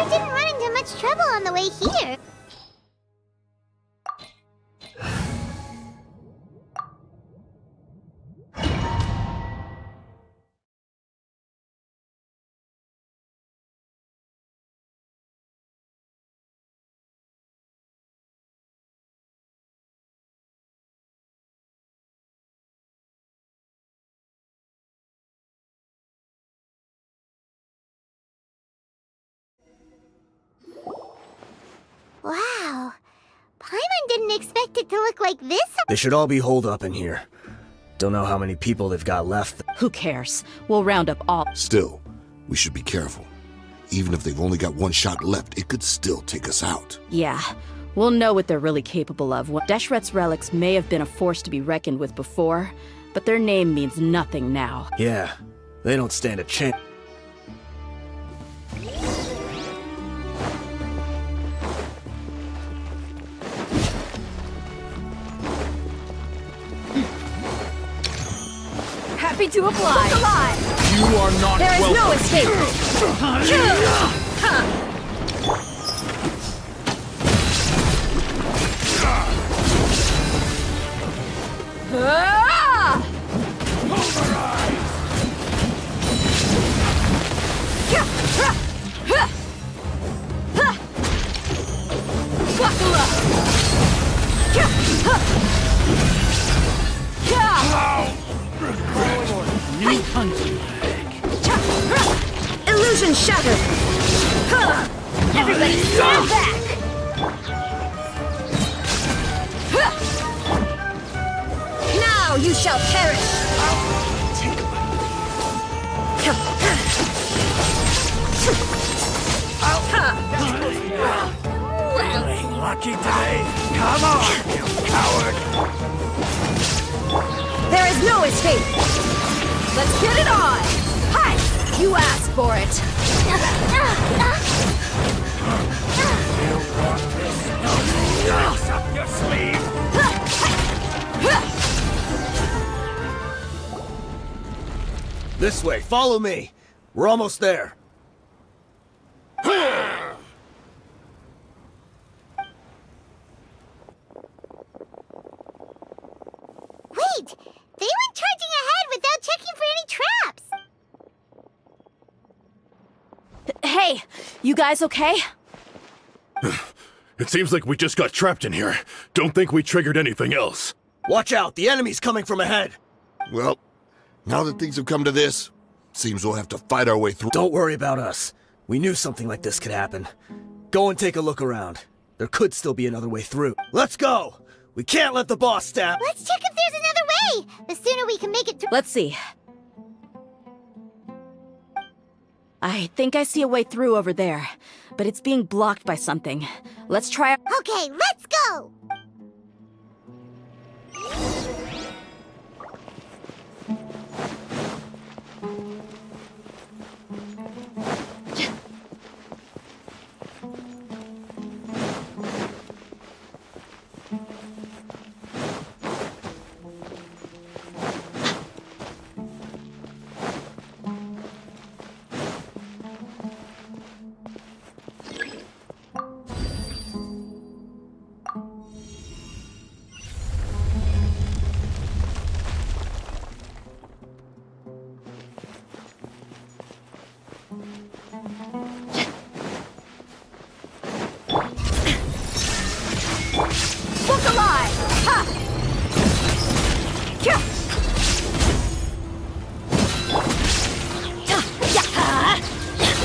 didn't run into much trouble on the way here. Wow. Paimon didn't expect it to look like this. They should all be holed up in here. Don't know how many people they've got left. Who cares? We'll round up all. Still, we should be careful. Even if they've only got one shot left, it could still take us out. Yeah. We'll know what they're really capable of. Deshret's relics may have been a force to be reckoned with before, but their name means nothing now. Yeah, they don't stand a chance. Happy to oblige. You are not There is welcome. no escape. Buckle up. New punching bag. Illusion shattered. Everybody stand back. Now you shall perish. Feeling lucky today? Come on, you coward! There is no escape. Let's get it on. Hi, you asked for it. Dice up your sleeve! This way, follow me. We're almost there. Wait! They went charging ahead without checking for any traps! Hey, you guys okay? It seems like we just got trapped in here. Don't think we triggered anything else. Watch out, the enemy's coming from ahead. Well, now that things have come to this, seems we'll have to fight our way through. Don't worry about us. We knew something like this could happen. Go and take a look around. There could still be another way through. Let's go! We can't let the boss stab. Let's check if there's another way! The sooner we can make it through— Let's see. I think I see a way through over there, but it's being blocked by something. Let's try— Okay, let's go! Look alive! Ha!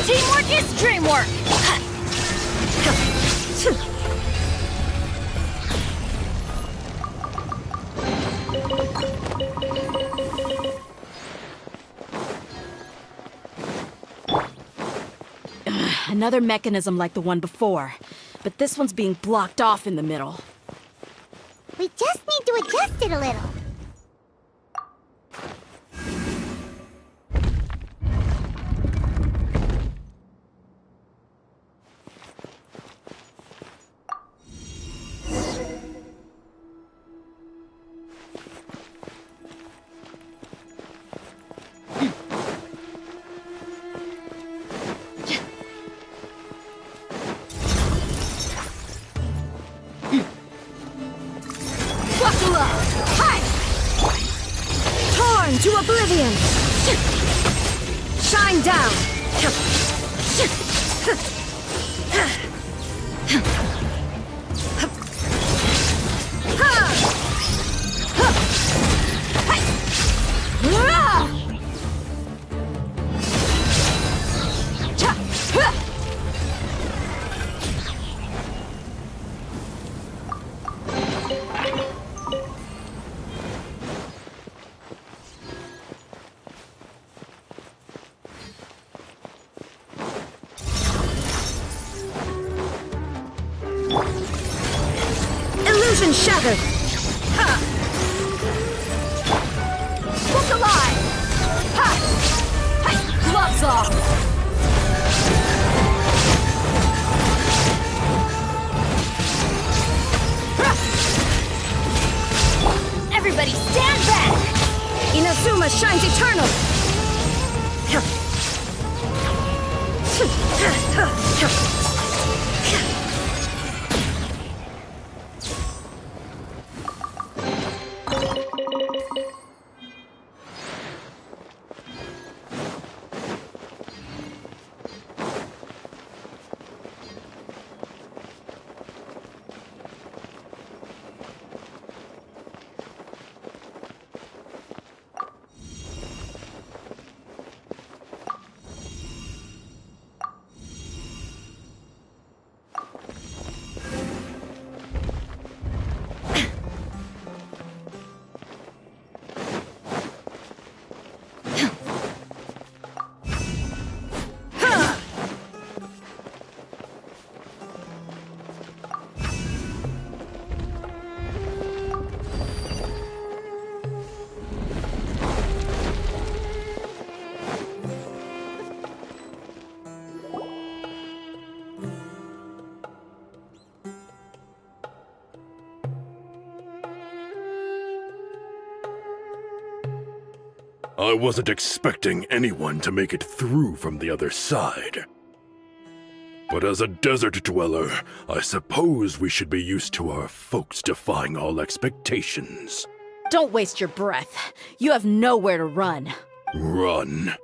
Teamwork is dreamwork! Another mechanism like the one before, but this one's being blocked off in the middle. We just need to adjust it a little. to oblivion! Shine down! Illusion shattered! Ha! Look alive! Ha! Ha! Gloves off! Ha! Everybody stand back! Inazuma shines eternal! I wasn't expecting anyone to make it through from the other side. But as a desert dweller, I suppose we should be used to our folks defying all expectations. Don't waste your breath. You have nowhere to run. Run?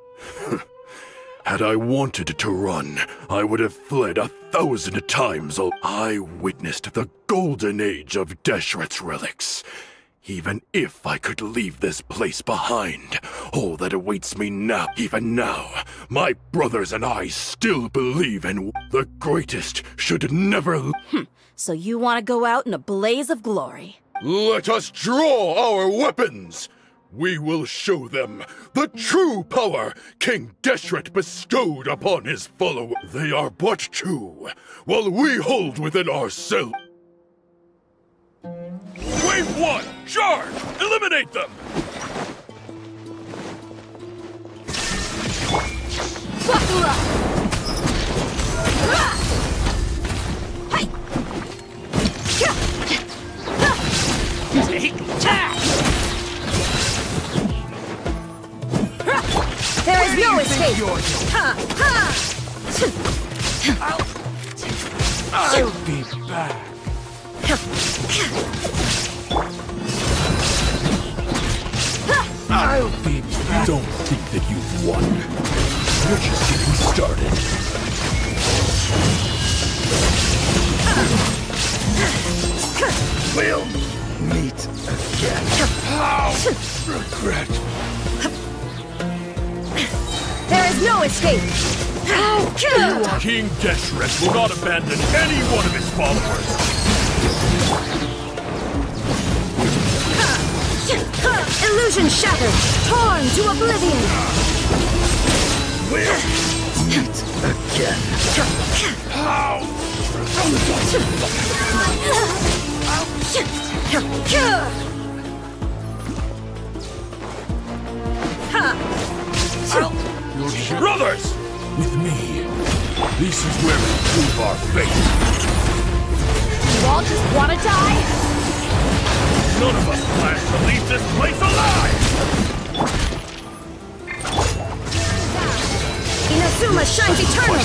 Had I wanted to run, I would have fled 1,000 times. I witnessed the golden age of Deshret's relics. Even if I could leave this place behind, all that awaits me now, even now, my brothers and I still believe in the greatest should never... So you want to go out in a blaze of glory? Let us draw our weapons! We will show them the true power King Deshret bestowed upon his followers. They are but two, while we hold within ourselves. Wave 1! Charge! Eliminate them! Buckle up! There is no escape! I'll be back. I'll be back. Don't think that you've won. You're just getting started. We'll meet again. How regret. There is no escape! King Deshret will not abandon any one of his followers. Illusion shattered! Torn to oblivion! We'll meet again. How? Brothers! With me, this is where we prove our faith. You all just want to die? None of us plan to leave this place alive! Inazuma shines eternal!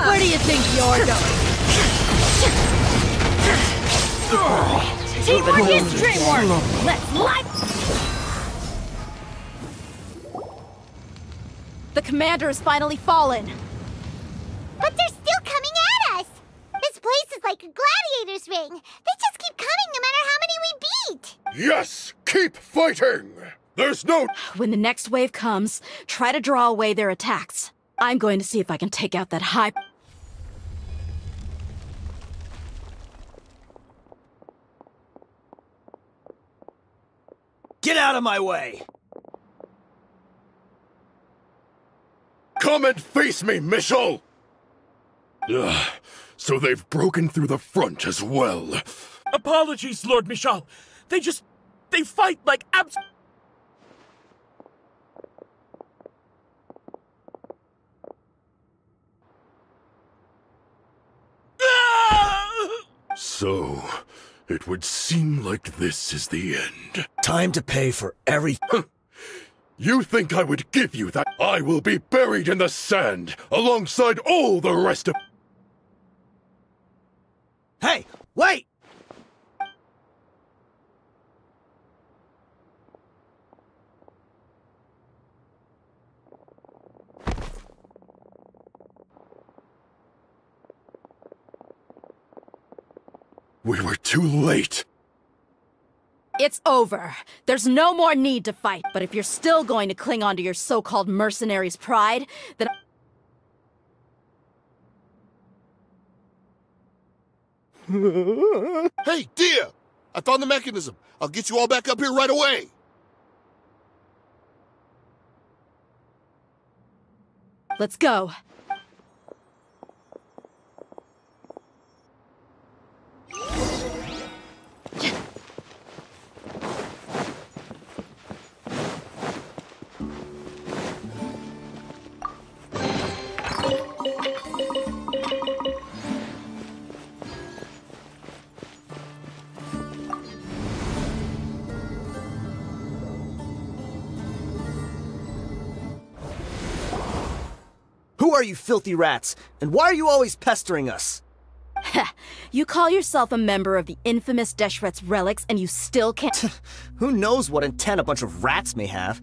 Where do you think you're going? Teamwork is dreamwork! Let's light... The commander has finally fallen. But they're still coming at us! This place is like a gladiator's ring. They just keep coming no matter how many we beat! Yes! Keep fighting! There's no... When the next wave comes, try to draw away their attacks. I'm going to see if I can take out that high... Get out of my way! Come and face me, Michel! Ugh, so they've broken through the front as well. Apologies, Lord Michal. They fight like abs... So, it would seem like this is the end. Time to pay for everything. You think I would give you that? I will be buried in the sand, alongside all the rest of... Hey, wait! We were too late. It's over. There's no more need to fight, but if you're still going to cling on to your so-called mercenary's pride, then... Hey, Dia! I found the mechanism. I'll get you all back up here right away. Let's go. Who are you filthy rats? And why are you always pestering us? You call yourself a member of the infamous Deshret's relics and you still can't... Who knows what intent a bunch of rats may have?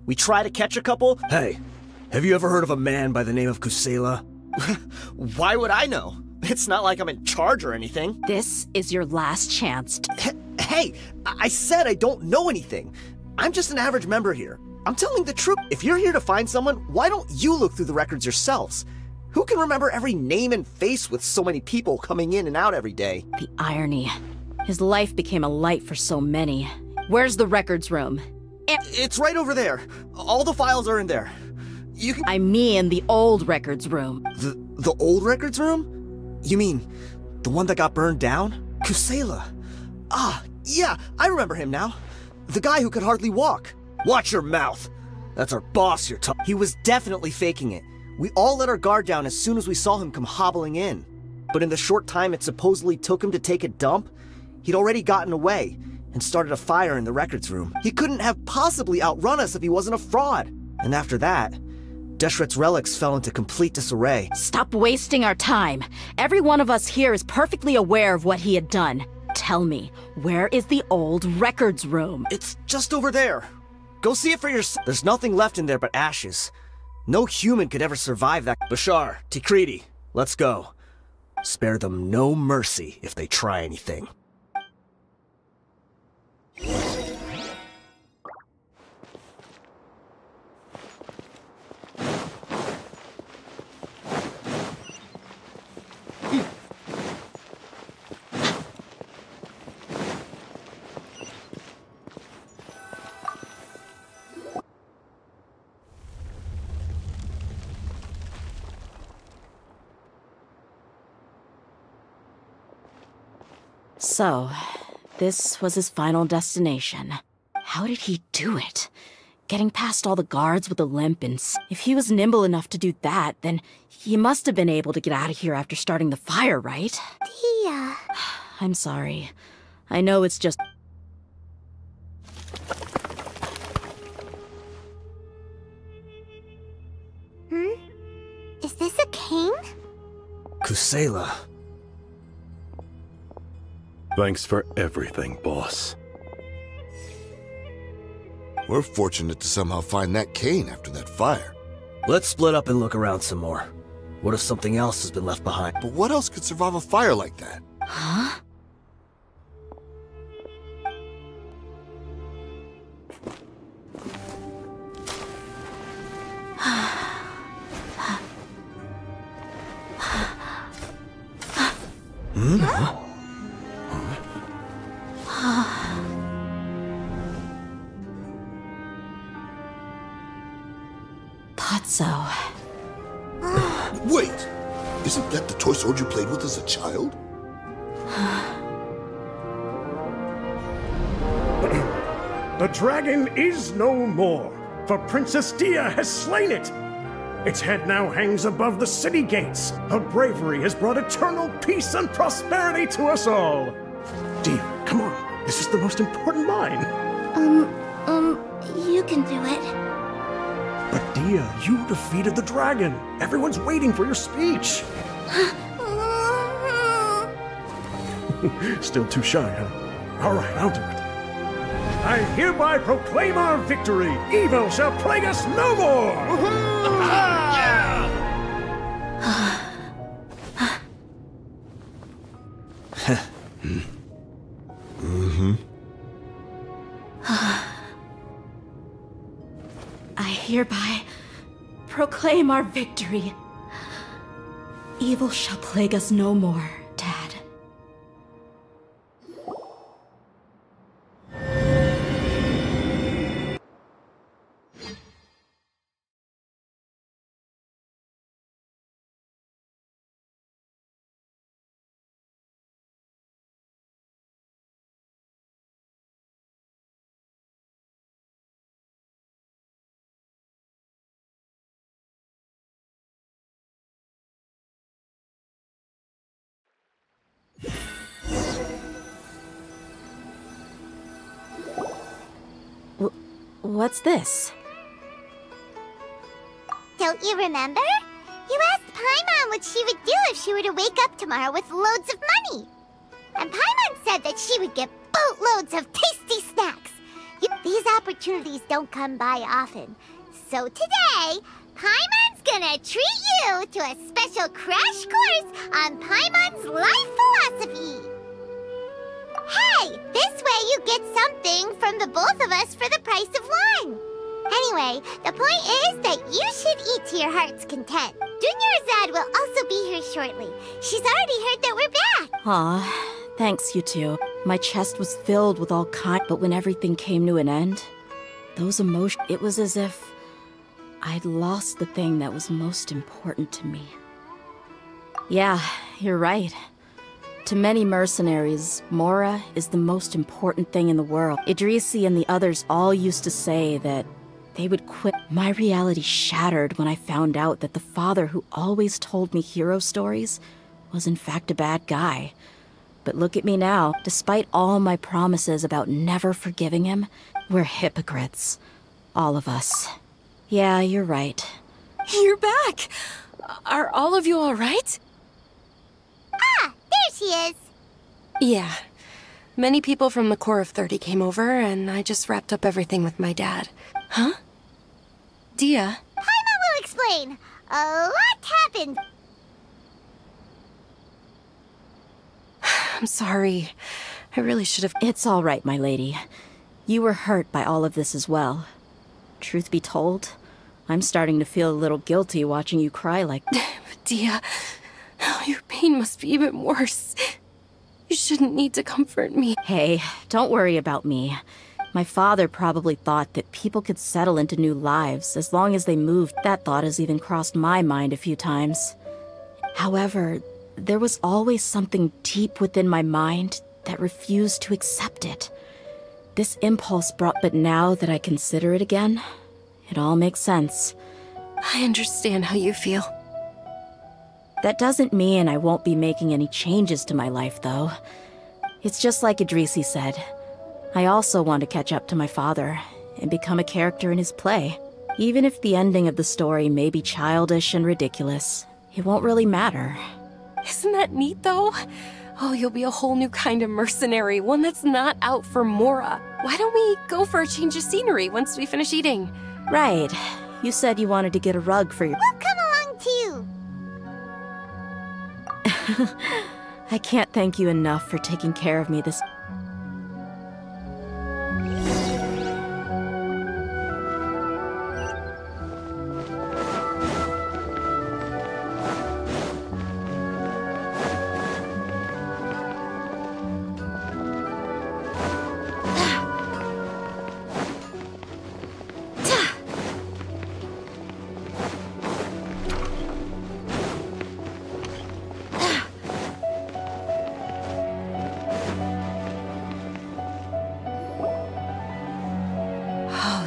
We try to catch a couple? Hey, have you ever heard of a man by the name of Kusela? Why would I know? It's not like I'm in charge or anything. This is your last chance to... Hey, I said I don't know anything. I'm just an average member here. I'm telling the truth. If you're here to find someone, why don't you look through the records yourselves? Who can remember every name and face with so many people coming in and out every day? The irony. His life became a light for so many. Where's the records room? It's right over there. All the files are in there. You can... I mean the old records room. The old records room? You mean the one that got burned down? Kusela. Ah, yeah, I remember him now. The guy who could hardly walk. Watch your mouth. That's our boss you're talking. He was definitely faking it. We all let our guard down as soon as we saw him come hobbling in. But in the short time it supposedly took him to take a dump, he'd already gotten away and started a fire in the records room. He couldn't have possibly outrun us if he wasn't a fraud. And after that, Deshret's relics fell into complete disarray. Stop wasting our time. Every one of us here is perfectly aware of what he had done. Tell me, where is the old records room? It's just over there. Go see it for yourself. There's nothing left in there but ashes. No human could ever survive that. Bashar, TRiD, let's go. Spare them no mercy if they try anything. So, this was his final destination. How did he do it? Getting past all the guards with a limp, and if he was nimble enough to do that, then he must have been able to get out of here after starting the fire, right? Dia. I'm sorry. I know it's just... Is this a cane? Kusela. Thanks for everything, boss. We're fortunate to somehow find that cane after that fire. Let's split up and look around some more. What if something else has been left behind? But what else could survive a fire like that? Huh? Thought so. Wait! Isn't that the toy sword you played with as a child? The dragon is no more, for Princess DEYHA has slain it. Its head now hangs above the city gates. Her bravery has brought eternal peace and prosperity to us all. DEYHA, come on. This is the most important line. You can do it. But DEYHA, you defeated the dragon. Everyone's waiting for your speech. Still too shy, huh? All right, I'll do it. I hereby proclaim our victory. Evil shall plague us no more. I hereby proclaim our victory. Evil shall plague us no more, Dad. What's this? Don't you remember? You asked Paimon what she would do if she were to wake up tomorrow with loads of money. And Paimon said that she would get boatloads of tasty snacks. These opportunities don't come by often. So today, Paimon's gonna treat you to a special crash course on Paimon's life philosophy. Hey, this way you get something from the both of us for the price of one. Anyway, the point is that you should eat to your heart's content. Dunyarzad will also be here shortly. She's already heard that we're back. Aw, thanks, you two. My chest was filled with all kinds, but when everything came to an end, those emotions, it was as if I'd lost the thing that was most important to me. Yeah, you're right. To many mercenaries, Mora is the most important thing in the world. Idrisi and the others all used to say that they would quit. My reality shattered when I found out that the father who always told me hero stories was in fact a bad guy. But look at me now. Despite all my promises about never forgiving him, we're hypocrites. All of us. Yeah, you're right. You're back! Are all of you all right? Ah, there she is. Yeah. Many people from the Core of 30 came over, and I just wrapped up everything with my dad. Huh? DEYHA? Paimon will explain. A lot happened. I'm sorry. I really should have... It's all right, my lady. You were hurt by all of this as well. Truth be told, I'm starting to feel a little guilty watching you cry like... DEYHA, your pain must be even worse. You shouldn't need to comfort me. Hey, don't worry about me. My father probably thought that people could settle into new lives as long as they moved. That thought has even crossed my mind a few times. However, there was always something deep within my mind that refused to accept it. This impulse brought... But now that I consider it again, it all makes sense. I understand how you feel. That doesn't mean I won't be making any changes to my life, though. It's just like Idrisi said. I also want to catch up to my father and become a character in his play. Even if the ending of the story may be childish and ridiculous, it won't really matter. Isn't that neat, though? Oh, you'll be a whole new kind of mercenary, one that's not out for Mora. Why don't we go for a change of scenery once we finish eating? Right. You said you wanted to get a rug for your... We'll come along too. I can't thank you enough for taking care of me this...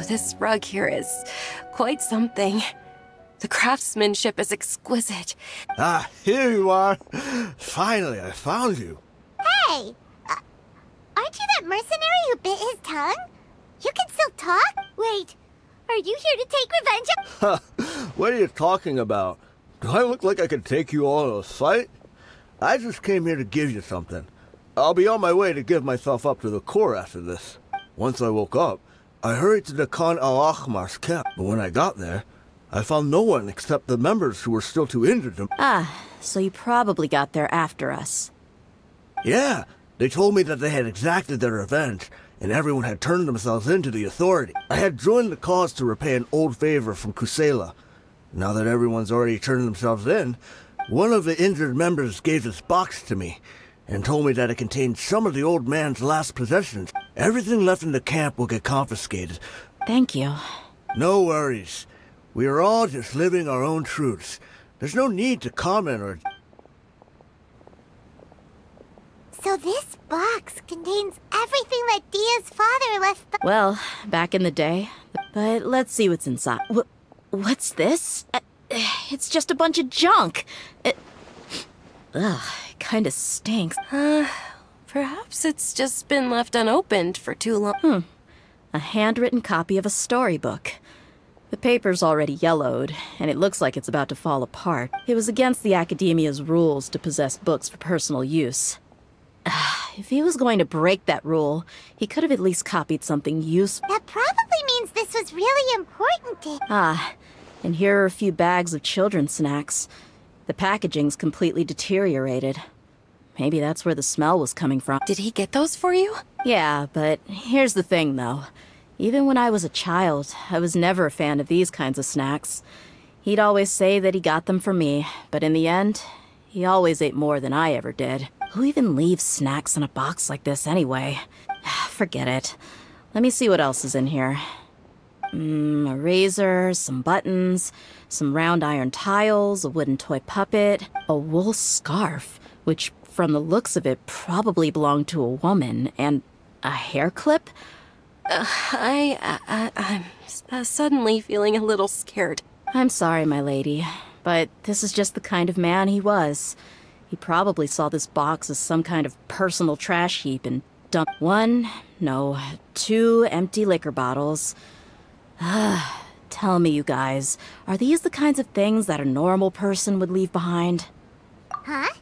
This rug here is quite something. The craftsmanship is exquisite. Ah, here you are. Finally, I found you. Hey! Aren't you that mercenary who bit his tongue? You can still talk? Wait, are you here to take revenge? What are you talking about? Do I look like I could take you all in a fight? I just came here to give you something. I'll be on my way to give myself up to the Corps after this. Once I woke up, I hurried to the Khan al-Ahmar's camp, but when I got there, I found no one except the members who were still too injured to... Ah, so you probably got there after us. Yeah, they told me that they had exacted their revenge, and everyone had turned themselves in to the authority. I had joined the cause to repay an old favor from Kusela. Now that everyone's already turned themselves in, one of the injured members gave this box to me, and told me that it contained some of the old man's last possessions. Everything left in the camp will get confiscated. Thank you. No worries. We are all just living our own truths. There's no need to comment or... So this box contains everything that DEYHA's father left... Well, back in the day. But let's see what's inside. What's this? It's just a bunch of junk. Ugh, it kinda stinks. Perhaps it's just been left unopened for too long. A handwritten copy of a storybook. The paper's already yellowed, and it looks like it's about to fall apart. It was against the Academia's rules to possess books for personal use. If he was going to break that rule, he could have at least copied something useful. That probably means this was really important to... And here are a few bags of children's snacks. The packaging's completely deteriorated. Maybe that's where the smell was coming from. Did he get those for you? Yeah, but here's the thing, though. Even when I was a child, I was never a fan of these kinds of snacks. He'd always say that he got them for me, but in the end, he always ate more than I ever did. Who even leaves snacks in a box like this anyway? Forget it. Let me see what else is in here. A razor, some buttons, some round iron tiles, a wooden toy puppet, a wool scarf, which from the looks of it probably belonged to a woman, and a hair clip? I'm suddenly feeling a little scared. I'm sorry, my lady, but this is just the kind of man he was. He probably saw this box as some kind of personal trash heap and dumped 2 empty liquor bottles. Tell me, you guys, are these the kinds of things that a normal person would leave behind? Huh?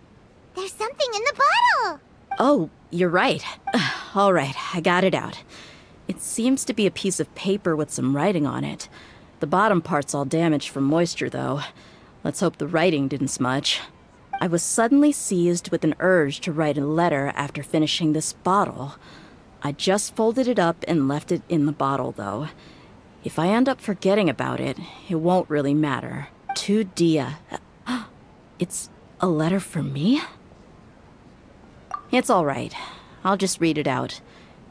There's something in the bottle! Oh, you're right. All right, I got it out. It seems to be a piece of paper with some writing on it. The bottom part's all damaged from moisture, though. Let's hope the writing didn't smudge. I was suddenly seized with an urge to write a letter after finishing this bottle. I just folded it up and left it in the bottle, though. If I end up forgetting about it, it won't really matter. To DEYHA. It's a letter for me? It's all right. I'll just read it out.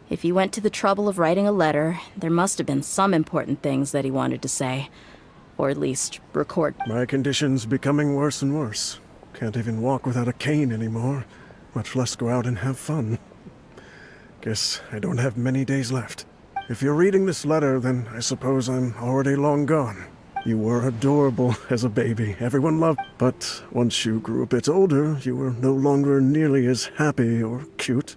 If he went to the trouble of writing a letter, there must have been some important things that he wanted to say. Or at least record. My condition's becoming worse and worse. Can't even walk without a cane anymore, much less go out and have fun. Guess I don't have many days left. If you're reading this letter, then I suppose I'm already long gone. You were adorable as a baby, everyone loved. But once you grew a bit older, you were no longer nearly as happy or cute.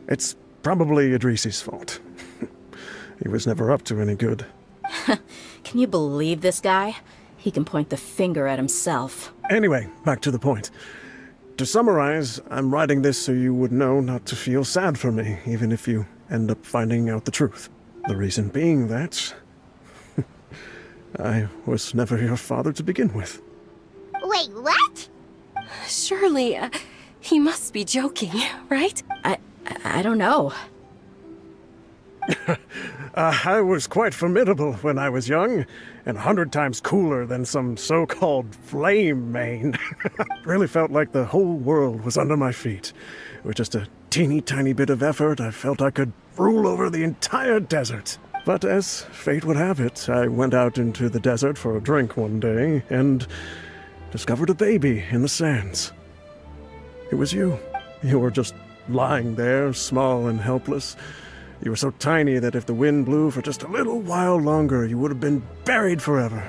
It's probably Idrisi's fault. He was never up to any good. Can you believe this guy? He can point the finger at himself. Anyway, back to the point. To summarize, I'm writing this so you would know not to feel sad for me, even if you end up finding out the truth. The reason being that I was never your father to begin with. Wait, what? Surely, he must be joking, right? I don't know. I was quite formidable when I was young, and 100 times cooler than some so-called flame main. Really felt like the whole world was under my feet. With just a teeny tiny bit of effort, I felt I could rule over the entire desert. But as fate would have it, I went out into the desert for a drink one day, and discovered a baby in the sands. It was you. You were just lying there, small and helpless. You were so tiny that if the wind blew for just a little while longer, you would have been buried forever.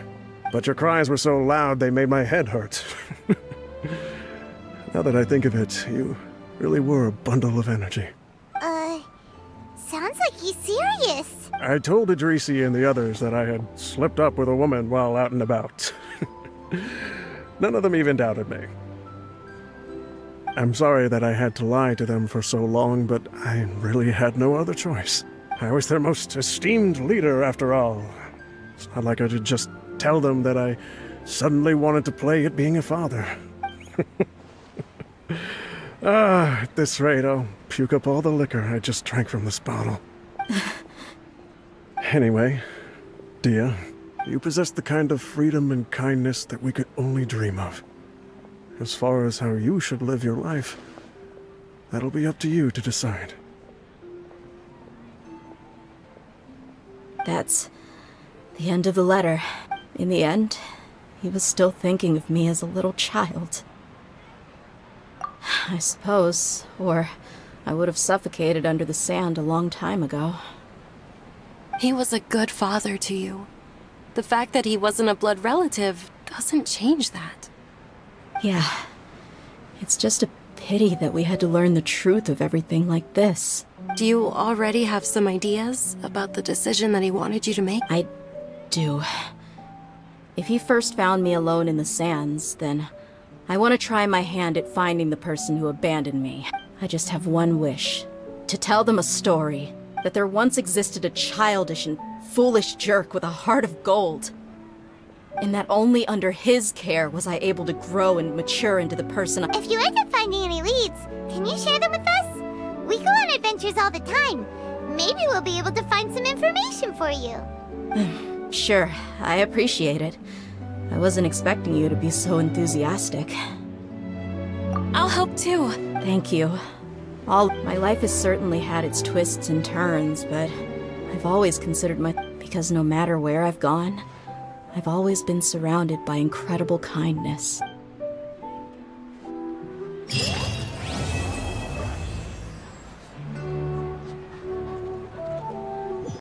But your cries were so loud they made my head hurt. Now that I think of it, you really were a bundle of energy. Sounds like he's serious. I told Idrisi and the others that I had slipped up with a woman while out and about. None of them even doubted me. I'm sorry that I had to lie to them for so long, but I really had no other choice. I was their most esteemed leader, after all. It's not like I could just tell them that I suddenly wanted to play at being a father. At this rate, I'll puke up all the liquor I just drank from this bottle. Anyway, Dia, you possess the kind of freedom and kindness that we could only dream of. As far as how you should live your life, that'll be up to you to decide. That's the end of the letter. In the end, he was still thinking of me as a little child. I suppose, or I would have suffocated under the sand a long time ago. He was a good father to you. The fact that he wasn't a blood relative doesn't change that. Yeah. It's just a pity that we had to learn the truth of everything like this. Do you already have some ideas about the decision that he wanted you to make? I do. If he first found me alone in the sands, then I want to try my hand at finding the person who abandoned me. I just have one wish. To tell them a story. That there once existed a childish and foolish jerk with a heart of gold. And that only under his care was I able to grow and mature into the person If you end up finding any leads, can you share them with us? We go on adventures all the time. Maybe we'll be able to find some information for you. Sure, I appreciate it. I wasn't expecting you to be so enthusiastic. I'll help too. Thank you. My life has certainly had its twists and turns, but I've always considered because no matter where I've gone, I've always been surrounded by incredible kindness.